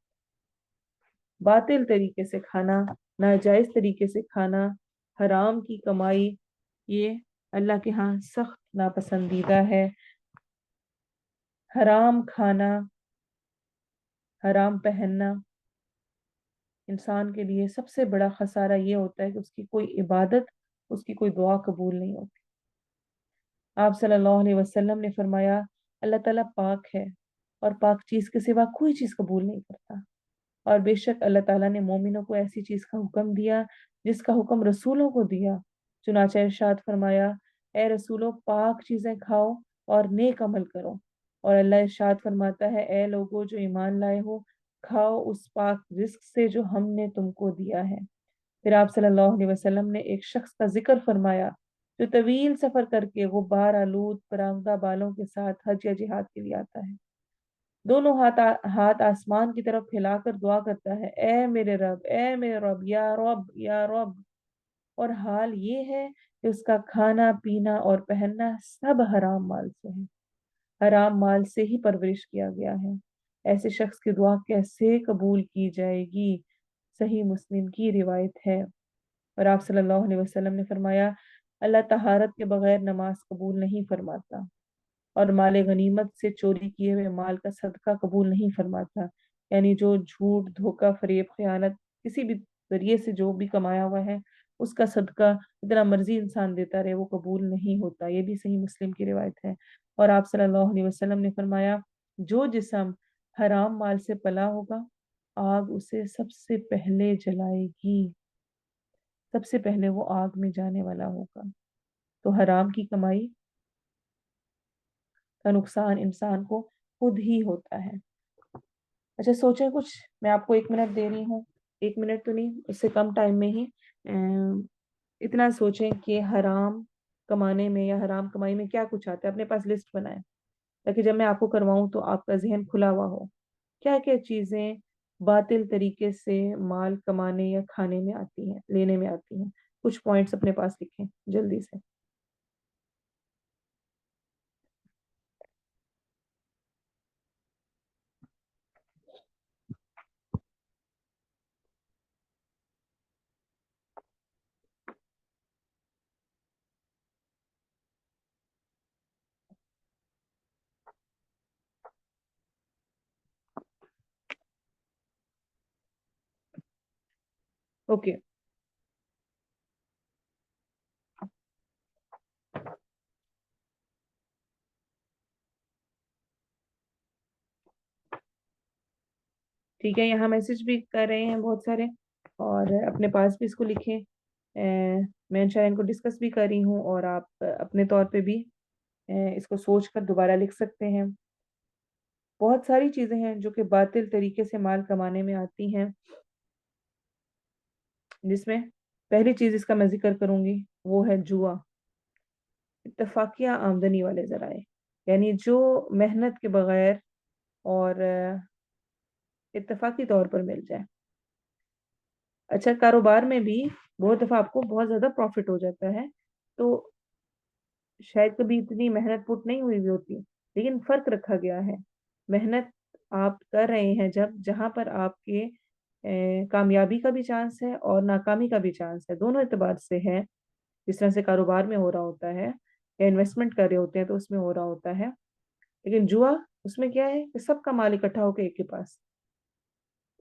باطل طریقے سے کھانا، ناجائز طریقے سے کھانا، حرام کی کمائی، یہ اللہ کے ہاں سخت ناپسندیدہ ہے۔ حرام کھانا، حرام پہننا، انسان کے لیے سب سے بڑا خسارہ یہ ہوتا ہے کہ اس کی کوئی عبادت، اس کی کوئی دعا قبول نہیں ہوتی۔ آپ صلی اللہ علیہ وسلم نے فرمایا اللہ تعالیٰ پاک ہے اور پاک چیز کے سوا کوئی چیز قبول نہیں کرتا، اور بے شک اللہ تعالیٰ نے مومنوں کو ایسی چیز کا حکم دیا جس کا حکم رسولوں کو دیا۔ چنانچہ ارشاد فرمایا اے رسولوں پاک چیزیں کھاؤ اور نیک عمل کرو، اور اللہ ارشاد فرماتا ہے اے لوگو جو ایمان لائے ہو کھاؤ اس پاک رزق سے جو ہم نے تم کو دیا ہے۔ پھر آپ صلی اللہ علیہ وسلم نے ایک شخص کا ذکر فرمایا جو طویل سفر کر کے غبار آلود پراندہ بالوں کے ساتھ حج یا جہاد کے لیے آتا ہے، دونوں ہاتھ آسمان کی طرف پھیلا کر دعا کرتا ہے اے میرے رب، اے میرے رب، یا رب یا رب، اور حال یہ ہے کہ اس کا کھانا پینا اور پہننا سب حرام مال سے ہے، حرام مال سے ہی پرورش کیا گیا ہے۔ ایسے شخص کی دعا کیسے قبول کی جائے گی؟ صحیح مسلم کی روایت ہے۔ اور آپ صلی اللہ علیہ وسلم نے فرمایا اللہ طہارت کے بغیر نماز قبول نہیں فرماتا، اور مال غنیمت سے چوری کیے ہوئے مال کا صدقہ قبول نہیں فرماتا، یعنی جو جھوٹ، دھوکہ، فریب، خیانت کسی بھی ذریعے سے جو بھی کمایا ہوا ہے اس کا صدقہ اتنا مرضی انسان دیتا رہے وہ قبول نہیں ہوتا۔ یہ بھی صحیح مسلم کی روایت ہے۔ اور آپ صلی اللہ علیہ وسلم نے فرمایا جو جسم حرام مال سے پلا ہوگا آگ اسے سب سے پہلے جلائے گی، سب سے پہلے وہ آگ میں جانے والا ہوگا۔ تو حرام کی کمائی کا نقصان انسان کو خود ہی ہوتا ہے۔ اچھا سوچیں کچھ، میں آپ کو 1 منٹ دے رہی ہوں، 1 منٹ تو نہیں، اس سے کم ٹائم میں ہی اتنا سوچیں کہ حرام کمانے میں یا حرام کمائی میں کیا کچھ آتا ہے، اپنے پاس لسٹ بنائیں تاکہ جب میں آپ کو کرواؤں تو آپ کا ذہن کھلا ہوا ہو، کیا کیا چیزیں باطل طریقے سے مال کمانے یا کھانے میں آتی ہیں، لینے میں آتی ہیں۔ کچھ پوائنٹس اپنے پاس لکھیں جلدی سے۔ اوکے ٹھیک ہے، یہاں میسج بھی کر رہے ہیں بہت سارے، اور اپنے پاس بھی اس کو لکھیں۔ میں انشاءاللہ ان کو ڈسکس بھی کر رہی ہوں، اور آپ اپنے طور پہ بھی اس کو سوچ کر دوبارہ لکھ سکتے ہیں۔ بہت ساری چیزیں ہیں جو کہ باطل طریقے سے مال کمانے میں آتی ہیں، جس میں پہلی چیز اس کا میں ذکر کروں گی وہ ہے جوا، اتفاقیہ آمدنی والے ذرائع، یعنی جو محنت کے بغیر اور اتفاقی طور پر مل جائے۔ اچھا کاروبار میں بھی بہت دفعہ آپ کو بہت زیادہ پروفٹ ہو جاتا ہے، تو شاید کبھی اتنی محنت پٹ نہیں ہوئی ہوتی، لیکن فرق رکھا گیا ہے۔ محنت آپ کر رہے ہیں جب جہاں پر آپ کے کامیابی کا بھی چانس ہے اور ناکامی کا بھی چانس ہے، دونوں اعتبار سے ہے، جس طرح سے کاروبار میں ہو رہا ہوتا ہے یا انویسٹمنٹ کر رہے ہوتے ہیں تو اس میں ہو رہا ہوتا ہے، لیکن جوا اس میں کیا ہے کہ سب کا مال اکٹھا ہو کے ایک کے پاس۔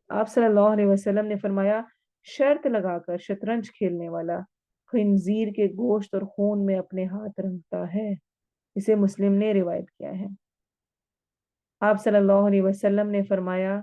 آپ صلی اللہ علیہ وسلم نے فرمایا شرط لگا کر شطرنج کھیلنے والا خنزیر کے گوشت اور خون میں اپنے ہاتھ رنگتا ہے، اسے مسلم نے روایت کیا ہے۔ آپ صلی اللہ علیہ وسلم نے فرمایا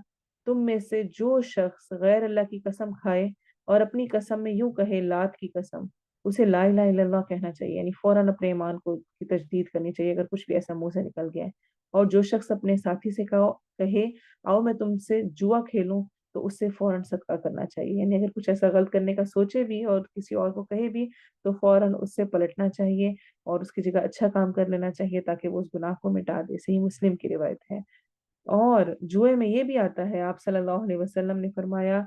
تم میں سے جو شخص غیر اللہ کی قسم کھائے اور اپنی قسم میں یوں کہے لات کی قسم، اسے لا الہ الا اللہ کہنا چاہیے، یعنی فوراً اپنے ایمان کو کی تجدید کرنی چاہیے اگر کچھ بھی ایسا منہ سے نکل گیا ہے۔ اور جو شخص اپنے ساتھی سے کہے آؤ میں تم سے جوا کھیلوں، تو اس سے فوراً صدقہ کرنا چاہیے، یعنی اگر کچھ ایسا غلط کرنے کا سوچے بھی اور کسی اور کو کہے بھی تو فوراً اس سے پلٹنا چاہیے اور اس کی جگہ اچھا کام کر لینا چاہیے تاکہ وہ اس گناہ کو مٹا دے۔ صحیح مسلم کی روایت ہے۔ اور جوئے میں یہ بھی آتا ہے، آپ صلی اللہ علیہ وسلم نے فرمایا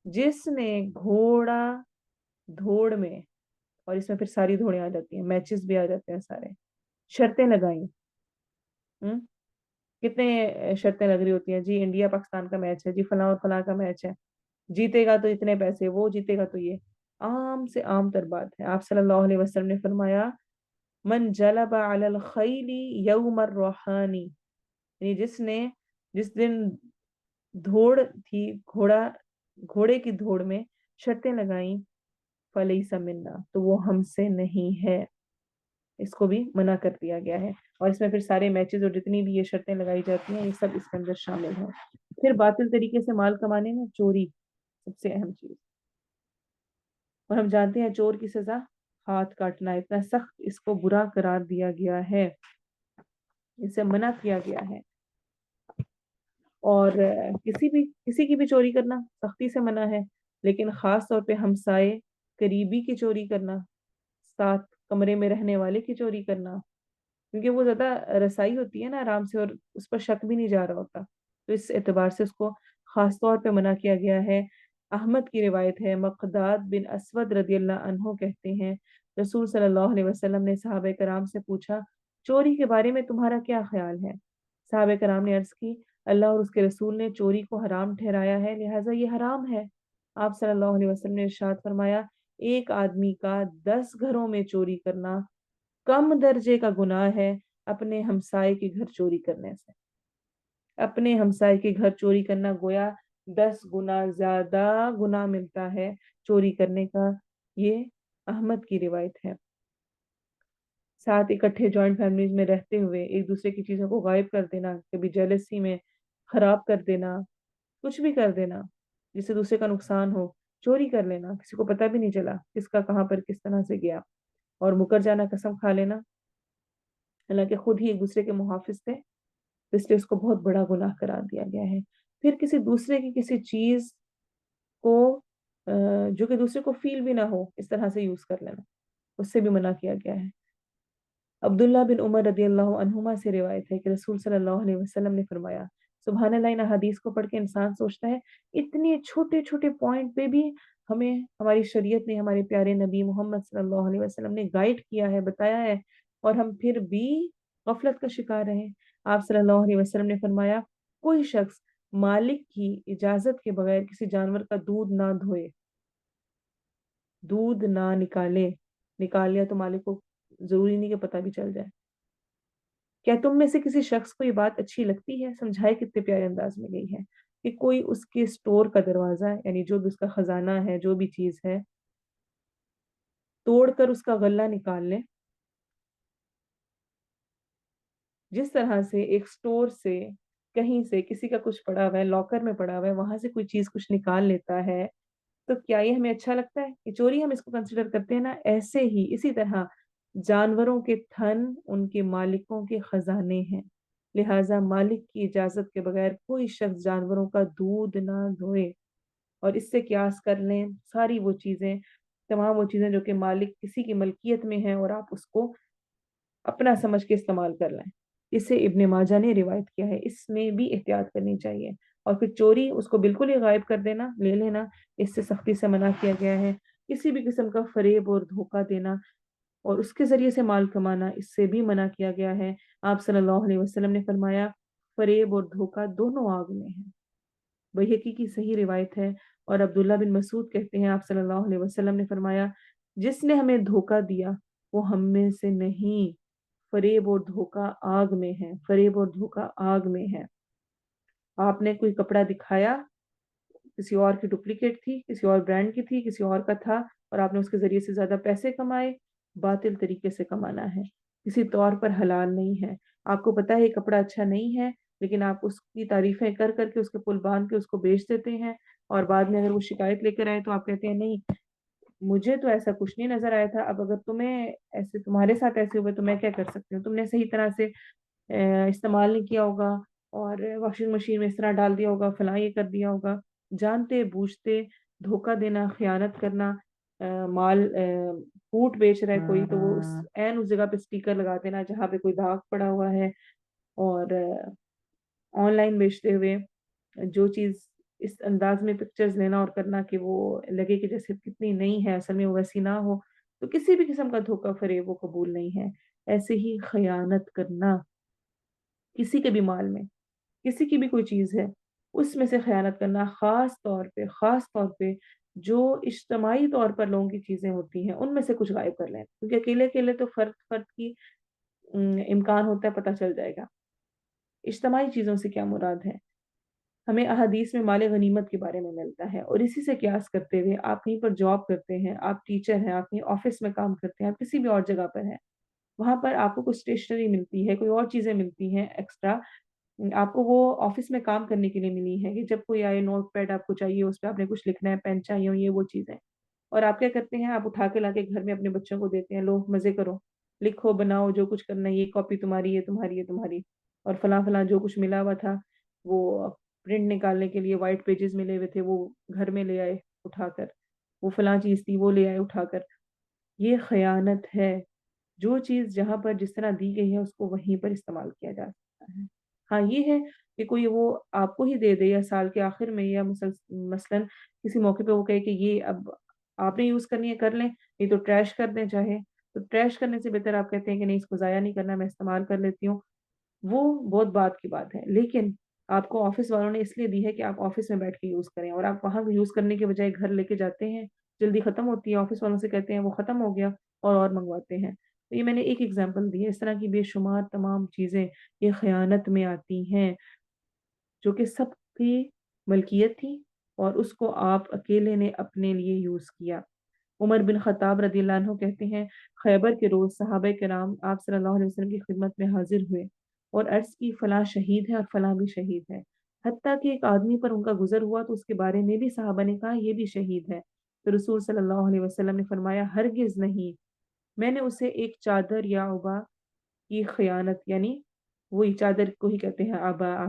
جس نے گھوڑا دھوڑ میں اور اس میں پھر ساری دھوڑیں آ جاتی ہیں، میچز بھی آ جاتے ہیں سارے، شرطیں لگائیں۔ ہم کتنے شرطیں لگ رہی ہوتی ہیں، جی انڈیا پاکستان کا میچ ہے، جی فلاں اور فلاں کا میچ ہے، جیتے گا تو اتنے پیسے، وہ جیتے گا تو یہ، عام سے عام تر بات ہے۔ آپ صلی اللہ علیہ وسلم نے فرمایا من جلب علی الخیل یوم الروحانی، یعنی جس دن دھوڑ تھی، گھوڑے کی دھوڑ میں شرطیں لگائیں، فلیس منا، تو وہ ہم سے نہیں ہے، اس کو بھی منع کر دیا گیا ہے۔ اور اس میں پھر سارے میچز اور جتنی بھی یہ شرطیں لگائی جاتی ہیں، یہ سب اس کے اندر شامل ہیں۔ پھر باطل طریقے سے مال کمانے میں چوری سب سے اہم چیز، اور ہم جانتے ہیں چور کی سزا ہاتھ کاٹنا، اتنا سخت اس کو برا قرار دیا گیا ہے، اسے منع کیا گیا ہے۔ اور کسی کی بھی چوری کرنا سختی سے منع ہے، لیکن خاص طور پہ ہمسائے قریبی کی چوری کرنا، ساتھ کمرے میں رہنے والے کی چوری کرنا، کیونکہ وہ زیادہ رسائی ہوتی ہے نا آرام سے، اور اس پر شک بھی نہیں جا رہا ہوتا، تو اس اعتبار سے اس کو خاص طور پہ منع کیا گیا ہے۔ احمد کی روایت ہے، مقداد بن اسود رضی اللہ عنہ کہتے ہیں رسول صلی اللہ علیہ وسلم نے صحابہ کرام سے پوچھا چوری کے بارے میں تمہارا کیا خیال ہے؟ صحابہ کرام نے عرض کی اللہ اور اس کے رسول نے چوری کو حرام ٹھہرایا ہے، لہٰذا یہ حرام ہے۔ آپ صلی اللہ علیہ وسلم نے ارشاد فرمایا ایک آدمی کا 10 گھروں میں چوری کرنا کم درجے کا گناہ ہے اپنے ہمسائے کے گھر چوری کرنے سے۔ اپنے ہمسائے کے گھر چوری کرنا گویا 10 گنا زیادہ گناہ ملتا ہے چوری کرنے کا، یہ احمد کی روایت ہے۔ ساتھ اکٹھے جوائنٹ فیملیز میں رہتے ہوئے ایک دوسرے کی چیزوں کو غائب کر دینا، کبھی جیلسی میں خراب کر دینا، کچھ بھی کر دینا جس سے دوسرے کا نقصان ہو، چوری کر لینا، کسی کو پتہ بھی نہیں چلا کس کا کہاں پر کس طرح سے گیا، اور مکر جانا، قسم کھا لینا، حالانکہ خود ہی ایک دوسرے کے محافظ تھے، اس لیے اس کو بہت بڑا گناہ قرار دیا گیا ہے۔ پھر کسی دوسرے کی کسی چیز کو جو کہ دوسرے کو فیل بھی نہ ہو اس طرح سے یوز کر لینا، اس سے بھی منع کیا گیا ہے۔ عبداللہ بن عمر رضی اللہ عنہما سے روایت ہے کہ رسول صلی اللہ علیہ وسلم نے فرمایا سبحان اللہ، ان حدیث کو پڑھ کے انسان سوچتا ہے اتنے چھوٹے چھوٹے پوائنٹ پہ بھی ہمیں ہماری شریعت نے، ہمارے پیارے نبی محمد صلی اللہ علیہ وسلم نے گائیڈ کیا ہے، بتایا ہے، اور ہم پھر بھی غفلت کا شکار رہے۔ آپ صلی اللہ علیہ وسلم نے فرمایا کوئی شخص مالک کی اجازت کے بغیر کسی جانور کا دودھ نہ دھوئے، دودھ نہ نکال لیا تو مالک کو ضروری نہیں کہ پتہ بھی چل جائے۔ کیا تم میں سے کسی شخص کو یہ بات اچھی لگتی ہے؟ سمجھائے کتنے پیارے انداز میں گئی ہے کہ کوئی اس کے سٹور کا دروازہ ہے، یعنی جو بھی اس کا خزانہ ہے، جو بھی چیز ہے، توڑ کر اس کا غلہ نکال لے۔ جس طرح سے ایک سٹور سے، کہیں سے کسی کا کچھ پڑا ہوا ہے، لاکر میں پڑا ہوا ہے، وہاں سے کوئی چیز کچھ نکال لیتا ہے، تو کیا یہ ہمیں اچھا لگتا ہے؟ یہ چوری ہم اس کو کنسیڈر کرتے ہیں نا؟ ایسے ہی اسی طرح جانوروں کے تھن ان کے مالکوں کے خزانے ہیں، لہٰذا مالک کی اجازت کے بغیر کوئی شخص جانوروں کا دودھ نہ دھوئے۔ اور اس سے قیاس کر لیں ساری وہ چیزیں، تمام وہ چیزیں جو کہ مالک کسی کی ملکیت میں ہیں اور آپ اس کو اپنا سمجھ کے استعمال کر لیں۔ اسے ابن ماجہ نے روایت کیا ہے، اس میں بھی احتیاط کرنی چاہیے۔ اور پھر چوری، اس کو بالکل ہی غائب کر دینا، لے لینا، اس سے سختی سے منع کیا گیا ہے۔ کسی بھی قسم کا فریب اور دھوکہ دینا اور اس کے ذریعے سے مال کمانا، اس سے بھی منع کیا گیا ہے۔ آپ صلی اللہ علیہ وسلم نے فرمایا فریب اور دھوکہ دونوں آگ میں ہیں، بہقی کی صحیح روایت ہے۔ اور عبداللہ بن مسعود کہتے ہیں آپ صلی اللہ علیہ وسلم نے فرمایا جس نے ہمیں دھوکہ دیا وہ ہم میں سے نہیں، فریب اور دھوکہ آگ میں ہے، فریب اور دھوکہ آگ میں ہے۔ آپ نے کوئی کپڑا دکھایا، کسی اور کی ڈپلیکیٹ تھی، کسی اور برانڈ کی تھی، کسی اور کا تھا، اور آپ نے اس کے ذریعے سے زیادہ پیسے کمائے، باطل طریقے سے کمانا ہے، کسی طور پر حلال نہیں ہے۔ آپ کو پتا ہے یہ کپڑا اچھا نہیں ہے، لیکن آپ اس کی تعریفیں کر کر کے، اس کے پل باندھ کے اس کو بیچ دیتے ہیں، اور بعد میں اگر وہ شکایت لے کر آئے تو آپ کہتے ہیں نہیں مجھے تو ایسا کچھ نہیں نظر آیا تھا، اب اگر تمہارے ساتھ ایسے ہوئے تو میں کیا کر سکتی ہوں، تم نے صحیح طرح سے استعمال نہیں کیا ہوگا، اور واشنگ مشین میں اس طرح ڈال دیا ہوگا، فلاں یہ کر دیا ہوگا۔ جانتے بوجھتے دھوکہ دینا، خیانت کرنا، مال فوٹ بیچ رہا ہے کوئی تو وہ اس جگہ پہ سٹیکر لگا دینا جہاں پہ کوئی داغ پڑا ہوا ہے، اور آن لائن بیچتے ہوئے جو چیز اس انداز میں پکچرز لینا اور کرنا کہ وہ لگے کہ جیسے کتنی نئی ہے، اصل میں وہ ویسی نہ ہو، تو किसी भी किस्म का धोखा फ़रेब वो कबूल नहीं है। ऐसे ही ख़यानत करना किसी के भी माल में, किसी की भी कोई चीज़ है, उसमें से ख़यानत करना ख़ास तौर पे जो इज्तमाही तौर पर लोगों की चीज़ें होती हैं, उनमें से कुछ गायब कर लें। क्योंकि अकेले-अकेले तो फ़र्द की इम्कान होता है पता चल जाएगा। इज्तमाही चीज़ों से क्या मुराद है? हमें अहादीस में माल गनीमत के बारे में मिलता है और इसी से क़यास करते हुए आप कहीं पर जॉब करते हैं, आप टीचर हैं, आप कहीं ऑफ़िस में काम करते हैं, आप किसी भी और जगह पर हैं। वहाँ पर आपको कुछ स्टेशनरी मिलती है, कोई और चीज़ें मिलती हैं एक्स्ट्रा, आपको वो ऑफ़िस में काम करने के लिए मिली हैं कि जब कोई आए नोटपैड आपको चाहिए, उस पे आपने कुछ लिखना है, पेन चाहिए हो, ये वो चीज़ें। और आप क्या करते हैं, आप उठा के लाके घर में अपने बच्चों को देते हैं, लो मज़े करो, लिखो, बनाओ, जो कुछ करना है, ये कॉपी तुम्हारी, ये तुम्हारी, ये तुम्हारी। और फलाँ-फलाँ जो कुछ मिला हुआ था, वो प्रिंट निकालने के लिए व्हाइट पेजेज़ मिले हुए थे, वो घर में ले आए उठाकर। वो फलाँ चीज़ थी, वो ले आए उठाकर। ये ख़यानत है। जो चीज़ जहाँ पर जिस तरह दी गई है उसको वहीं पर इस्तेमाल किया जा सकता है। हाँ, ये है कि कोई वो आपको ही दे दे या साल के आखिर में या मसलन किसी मौके पे वो कहे कि ये अब आपने यूज़ करनी है कर लें, नहीं तो ट्रैश कर दें चाहे। तो ट्रैश करने से बेहतर आप कहते हैं कि नहीं इसको ज़ाया नहीं करना, मैं इस्तेमाल कर लेती हूँ। वो बहुत बात की बात है। लेकिन आपको ऑफ़िस वालों ने इसलिए दी है कि आप ऑफ़िस में बैठ के यूज़ करें और आप वहाँ यूज़ करने के बजाय घर लेके जाते हैं, जल्दी ख़त्म होती है, ऑफ़िस वालों से कहते हैं वो ख़त्म हो गया और मँगवाते हैं। तो ये मैंने एक एग्ज़ाम्पल दी है, इस तरह की बेशुमार तमाम चीज़ें ये ख़यानत में आती हैं, जो कि सबकी मलकियत थी और उसको आप अकेले ने अपने लिए यूज़ किया। उमर बिन ख़त्ताब रज़ियल्लाहु अन्हु कहते हैं, खैबर के रोज़ सहाबाए किराम आप सल्लल्लाहु अलैहि वसल्लम की खिदमत में हाज़िर हुए और अर्ज़ की फलाँ शहीद है और फलाँ भी शहीद है। हत्ता कि एक आदमी पर उनका गुज़र हुआ तो उसके बारे में भी सहाबा ने कहा ये भी शहीद है। तो रसूल सल्लल्लाहु अलैहि वसल्लम ने फरमाया हरगिज़ नहीं, मैंने उसे एक चादर या उबा की खियानत यानी वही चादर को ही कहते हैं अबाआ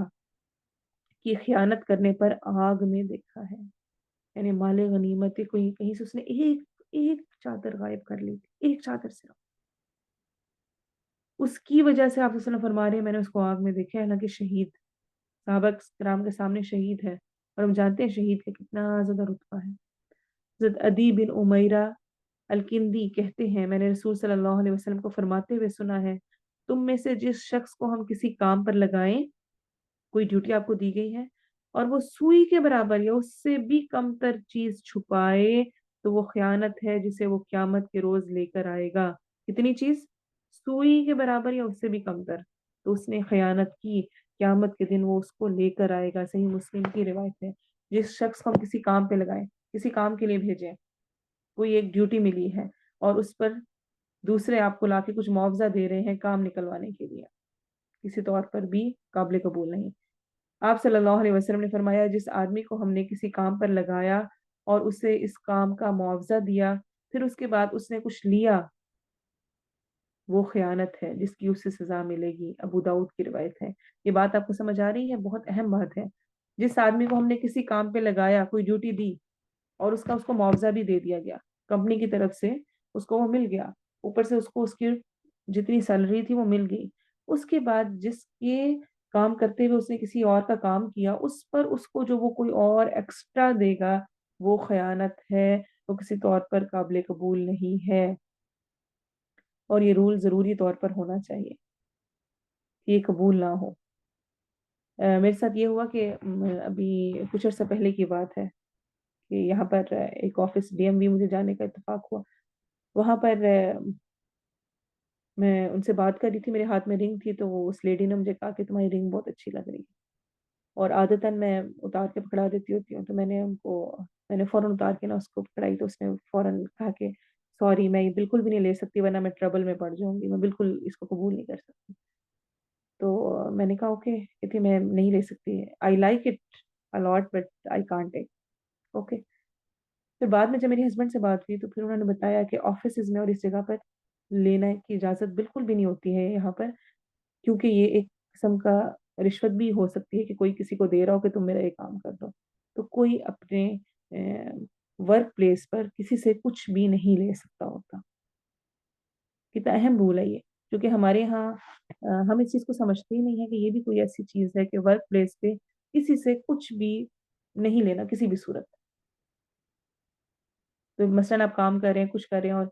की खियानत करने पर आग में देखा है। यानी माले गनीमत कोई कहीं से उसने एक एक चादर गायब कर ली थी, एक चादर सिर्फ। उसकी वजह से आप वसल्लम फरमा रहे हैं मैंने उसको आग में देखा है, हालाँकि शहीद साहबा किराम के सामने शहीद है और हम जानते हैं शहीद का कितना ज़्यादा रुतबा है। हज़रत अदी बिन उमैरा अल-किंदी कहते हैं मैंने रसूल सल्लल्लाहु अलैहि वसल्लम को फरमाते हुए सुना है, तुम में से जिस शख्स को हम किसी काम पर लगाएँ, कोई ड्यूटी आपको दी गई है और वो सुई के बराबर या उससे भी कमतर चीज़ छुपाए, तो वो ख़यानत है जिसे वो क़यामत के रोज़ लेकर आएगा। कितनी चीज़? सुई के बराबर या उससे भी कमतर। तो उसने ख़यानत की, क़यामत के दिन वो उसको लेकर आएगा। सही मुस्लिम की रिवायत है। जिस शख्स को हम किसी काम पे लगाएँ, किसी काम के लिए भेजें, कोई एक ड्यूटी मिली है और उस पर दूसरे आपको लाके कुछ मुआवज़ा दे रहे हैं काम निकलवाने के लिए, किसी तौर पर भी काबिल कबूल नहीं। आप सल्लल्लाहु अलैहि वसल्लम ने फरमाया जिस आदमी को हमने किसी काम पर लगाया और उसे इस काम का मुआवज़ा दिया, फिर उसके बाद उसने कुछ लिया, वो ख़यानत है जिसकी उसे सज़ा मिलेगी। अबू दाऊद की रिवायत है। ये बात आपको समझ आ रही है? बहुत अहम बात है। जिस आदमी को हमने किसी काम पे लगाया, कोई ड्यूटी दी और उसका उसको मुआवज़ा भी दे दिया गया, कंपनी की तरफ से उसको वो मिल गया। ऊपर से उसको उसकी जितनी सैलरी थी वो मिल गई। उसके बाद जिसके काम करते हुए उसने किसी और का काम किया, उस पर उसको जो वो कोई और एक्स्ट्रा देगा, वो ख़यानत है, वो किसी तौर पर काबिल कबूल नहीं है और ये रूल ज़रूरी तौर पर होना चाहिए, कि ये कबूल ना हो। मेरे साथ ये हुआ कि अभी कुछ अर्सा पहले की बात है कि यहाँ पर एक ऑफ़िस डीएमवी मुझे जाने का इत्तेफ़ाक हुआ। वहाँ पर मैं उनसे बात कर रही थी, मेरे हाथ में रिंग थी, तो वो उस लेडी ने मुझे कहा कि तुम्हारी रिंग बहुत अच्छी लग रही है और आदतन मैं उतार के पकड़ा देती होती हूँ, तो मैंने फ़ौरन उतार के ना उसको पकड़ाई, तो उसने फ़ौरन कहा कि सॉरी मैं ये बिल्कुल भी नहीं ले सकती वरना मैं ट्रबल में पड़ जाऊँगी, मैं बिल्कुल इसको कबूल नहीं कर सकती। तो मैंने कहा ओके, कहती मैं नहीं ले सकती, I like it a lot but I can't take okay. फिर बाद में जब मेरे हस्बैंड से बात हुई तो फिर उन्होंने बताया कि ऑफ़िसेज़ में और इस जगह पर लेने की इजाज़त बिल्कुल भी नहीं होती है यहाँ पर, क्योंकि ये एक किस्म का रिश्वत भी हो सकती है कि कोई किसी को दे रहा हो कि तुम मेरा ये काम कर दो। तो कोई अपने वर्क प्लेस पर किसी से कुछ भी नहीं ले सकता होता। कितना अहम रूल है ये, क्योंकि हमारे यहाँ हम इस चीज़ को समझते ही नहीं है कि ये भी कोई ऐसी चीज़ है कि वर्क प्लेस पे किसी से कुछ भी नहीं लेना किसी भी सूरत। तो मसलन आप काम कर रहे हैं, कुछ कर रहे हैं और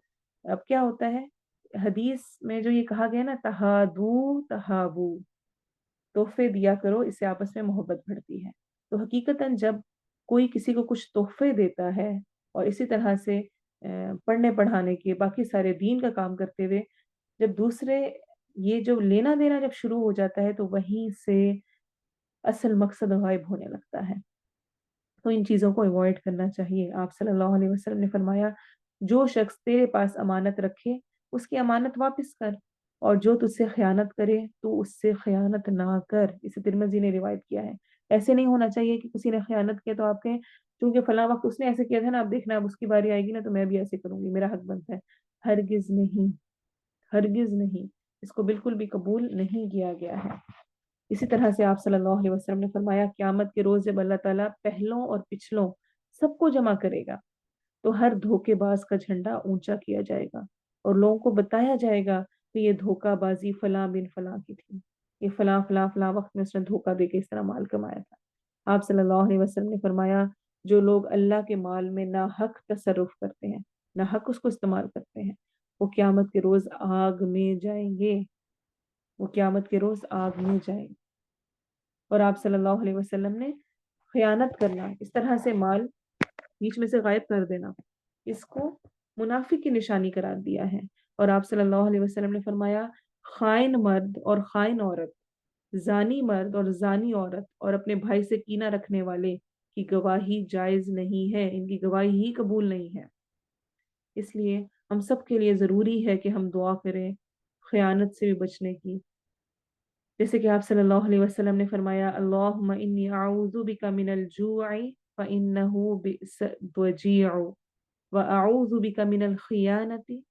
अब क्या होता है, हदीस में जो ये कहा गया ना, तहादू तहाबू, तोहफे दिया करो, इससे आपस में मोहब्बत बढ़ती है। तो हकीकतन जब कोई किसी को कुछ तोहफे देता है, और इसी तरह से पढ़ने पढ़ाने के बाकी सारे दीन का काम करते हुए जब दूसरे, ये जो लेना देना जब शुरू हो जाता है, तो वहीं से असल मकसद गायब होने लगता है। तो इन चीज़ों को अवॉइड करना चाहिए। आप सल्लल्लाहु अलैहि वसल्लम ने फरमाया, जो शख्स तेरे पास अमानत रखे उसकी अमानत वापस कर, और जो तुझसे खयानत करे तो उससे खयानत ना कर। इसे तिरमिज़ी ने रिवायत किया है। ऐसे नहीं होना चाहिए कि किसी ने खयानत किया तो आप कहें चूंकि फला वक्त उसने ऐसे किया था ना, अब देखना अब उसकी बारी आएगी ना तो मैं भी ऐसे करूंगी, मेरा हक बनता है। हरगिज नहीं, हरगिज नहीं, इसको बिल्कुल भी कबूल नहीं किया गया है। इसी तरह से आप सल्लल्लाहु अलैहि वसल्लम ने फरमाया, क़यामत के रोज जब अल्लाह ताला पहलों और पिछलों सबको जमा करेगा, तो हर धोखेबाज का झंडा ऊंचा किया जाएगा, और लोगों को बताया जाएगा कि ये धोखाबाजी फलां बिन फलां की थी, ये फलां फलां फलां वक्त में उसने धोखा देके इस तरह माल कमाया था। आप सल्लल्लाहु अलैहि वसल्लम ने फरमाया, जो लोग अल्लाह के माल में ना हक तसर्रुफ करते हैं, ना हक उसको इस्तेमाल करते हैं, वो क़यामत के रोज आग में जाएंगे, वो क़यामत के रोज आग में जाएंगे। और आप सल्लल्लाहु अलैहि वसल्लम ने खयानत करना, इस तरह से माल बीच में से गायब कर देना, इसको मुनाफिक की निशानी करार दिया है। और आप सल्लल्लाहु अलैहि वसल्लम ने फरमाया, खाइन मर्द और खाइन औरत, जानी मर्द और जानी औरत, और अपने भाई से कीना रखने वाले की गवाही जायज नहीं है, इनकी गवाही ही कबूल नहीं है। इसलिए हम सब के लिए ज़रूरी है कि हम दुआ करें खयानत से भी बचने की। जैसे कि आप सल्लल्लाहु अलैहि वसल्लम ने फरमाया, अल्लाहुम्मा इन्नी अऊज़ु बिका मिनल जू'i फ़इन्नहु बि'स वजीअ, व अऊज़ु बिका मिनल खियानति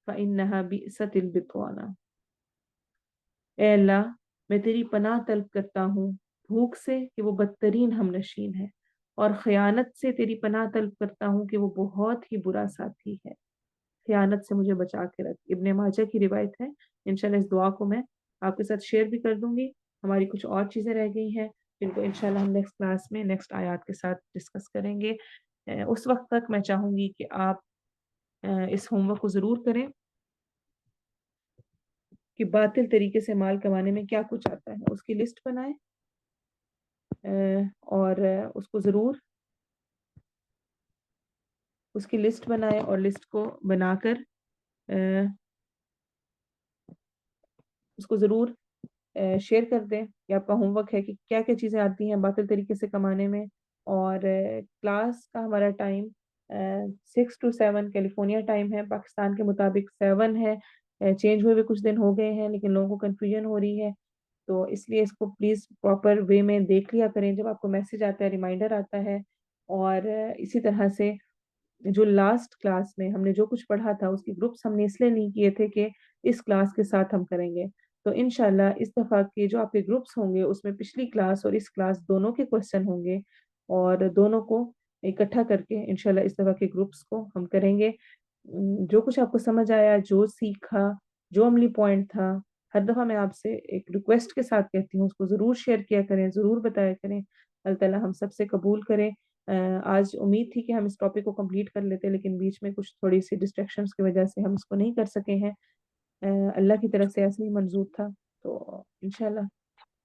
फ़इन्नहा बि'सतिल बित्वाना। ए अल्लाह, मैं तेरी पनाह तलब करता हूँ भूख से कि वो बदतरीन हमनशीन है, और खयानत से तेरी पनाह तलब करता हूँ कि वो बहुत ही बुरा साथी है। खयानत से मुझे बचा के रख। इब्ने माजा की रिवायत है। इंशाल्लाह इस दुआ को मैं आपके साथ शेयर भी कर दूंगी। हमारी कुछ और चीज़ें रह गई हैं जिनको इंशाल्लाह हम नेक्स्ट क्लास में नेक्स्ट आयत के साथ डिस्कस करेंगे। उस वक्त तक मैं चाहूंगी कि आप इस होमवर्क को ज़रूर करें कि बातिल तरीके से माल कमाने में क्या कुछ आता है, उसकी लिस्ट बनाएं, और उसको ज़रूर उसकी लिस्ट बनाएं, और लिस्ट को बनाकर अ, उसको ज़रूर शेयर कर दें। ये आपका होमवर्क है कि क्या क्या चीज़ें आती हैं बातिल तरीके से कमाने में। और क्लास का हमारा टाइम 6 to 7 कैलिफोर्निया टाइम है, पाकिस्तान के मुताबिक 7 है। चेंज हुए हुए कुछ दिन हो गए हैं, लेकिन लोगों को कन्फ्यूजन हो रही है, तो इसलिए इसको प्लीज़ प्रॉपर वे में देख लिया करें जब आपको मैसेज आता है, रिमाइंडर आता है। और इसी तरह से जो लास्ट क्लास में हमने जो कुछ पढ़ा था उसकी ग्रुप्स हमने इसलिए नहीं किए थे कि इस क्लास के साथ हम करेंगे। तो इंशाल्लाह इस दफ़ा के जो आपके ग्रुप्स होंगे उसमें पिछली क्लास और इस क्लास दोनों के क्वेश्चन होंगे, और दोनों को इकट्ठा करके इंशाल्लाह इस दफ़ा के ग्रुप्स को हम करेंगे। जो कुछ आपको समझ आया, जो सीखा, जो अमली पॉइंट था, हर दफ़ा मैं आपसे एक रिक्वेस्ट के साथ कहती हूँ उसको ज़रूर शेयर किया करें, ज़रूर बताया करें। अल्लाह ताला हम सबसे कबूल करे। आज उम्मीद थी कि हम इस टॉपिक को कंप्लीट कर लेते, लेकिन बीच में कुछ थोड़ी सी डिस्ट्रैक्शंस की वजह से हम इसको नहीं कर सके हैं। अल्लाह की तरफ से ऐसे ही मंजूर था। तो इंशाल्लाह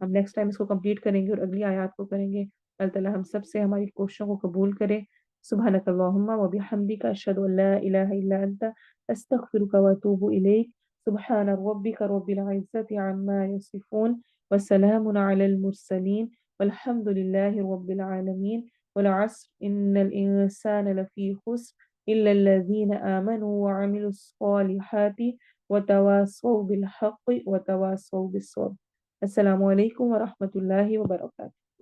हम नेक्स्ट टाइम इसको कंप्लीट करेंगे और अगली आयत को करेंगे। अल्लाह ताला हम सब से हमारी कोशिशों को कबूल करे। सुब्हानक अल्लाहुम्मा व बिहम्दिका अशहदु अल्ला इलाहा इल्ला अंता अस्तगफिरुका व अतूबु इलैक। सुब्हान रब्बिका रब्बिल इज्जति अम्मा यसिफून व सलामुन अलल मुरसलीन वल्हम्दुलिल्लाहि रब्बिल आलमीन। वल अस्र इन्नल इंसाना लफी खुस्र इल्ला अल्लज़ीना आमनू व अमिलुस सालिहाति व तवासौ बिल हक़्क़ि व तवासौ बिस्सब्र। अस्सलामु अलैकुम व रहमतुल्लाहि व बरकातहू।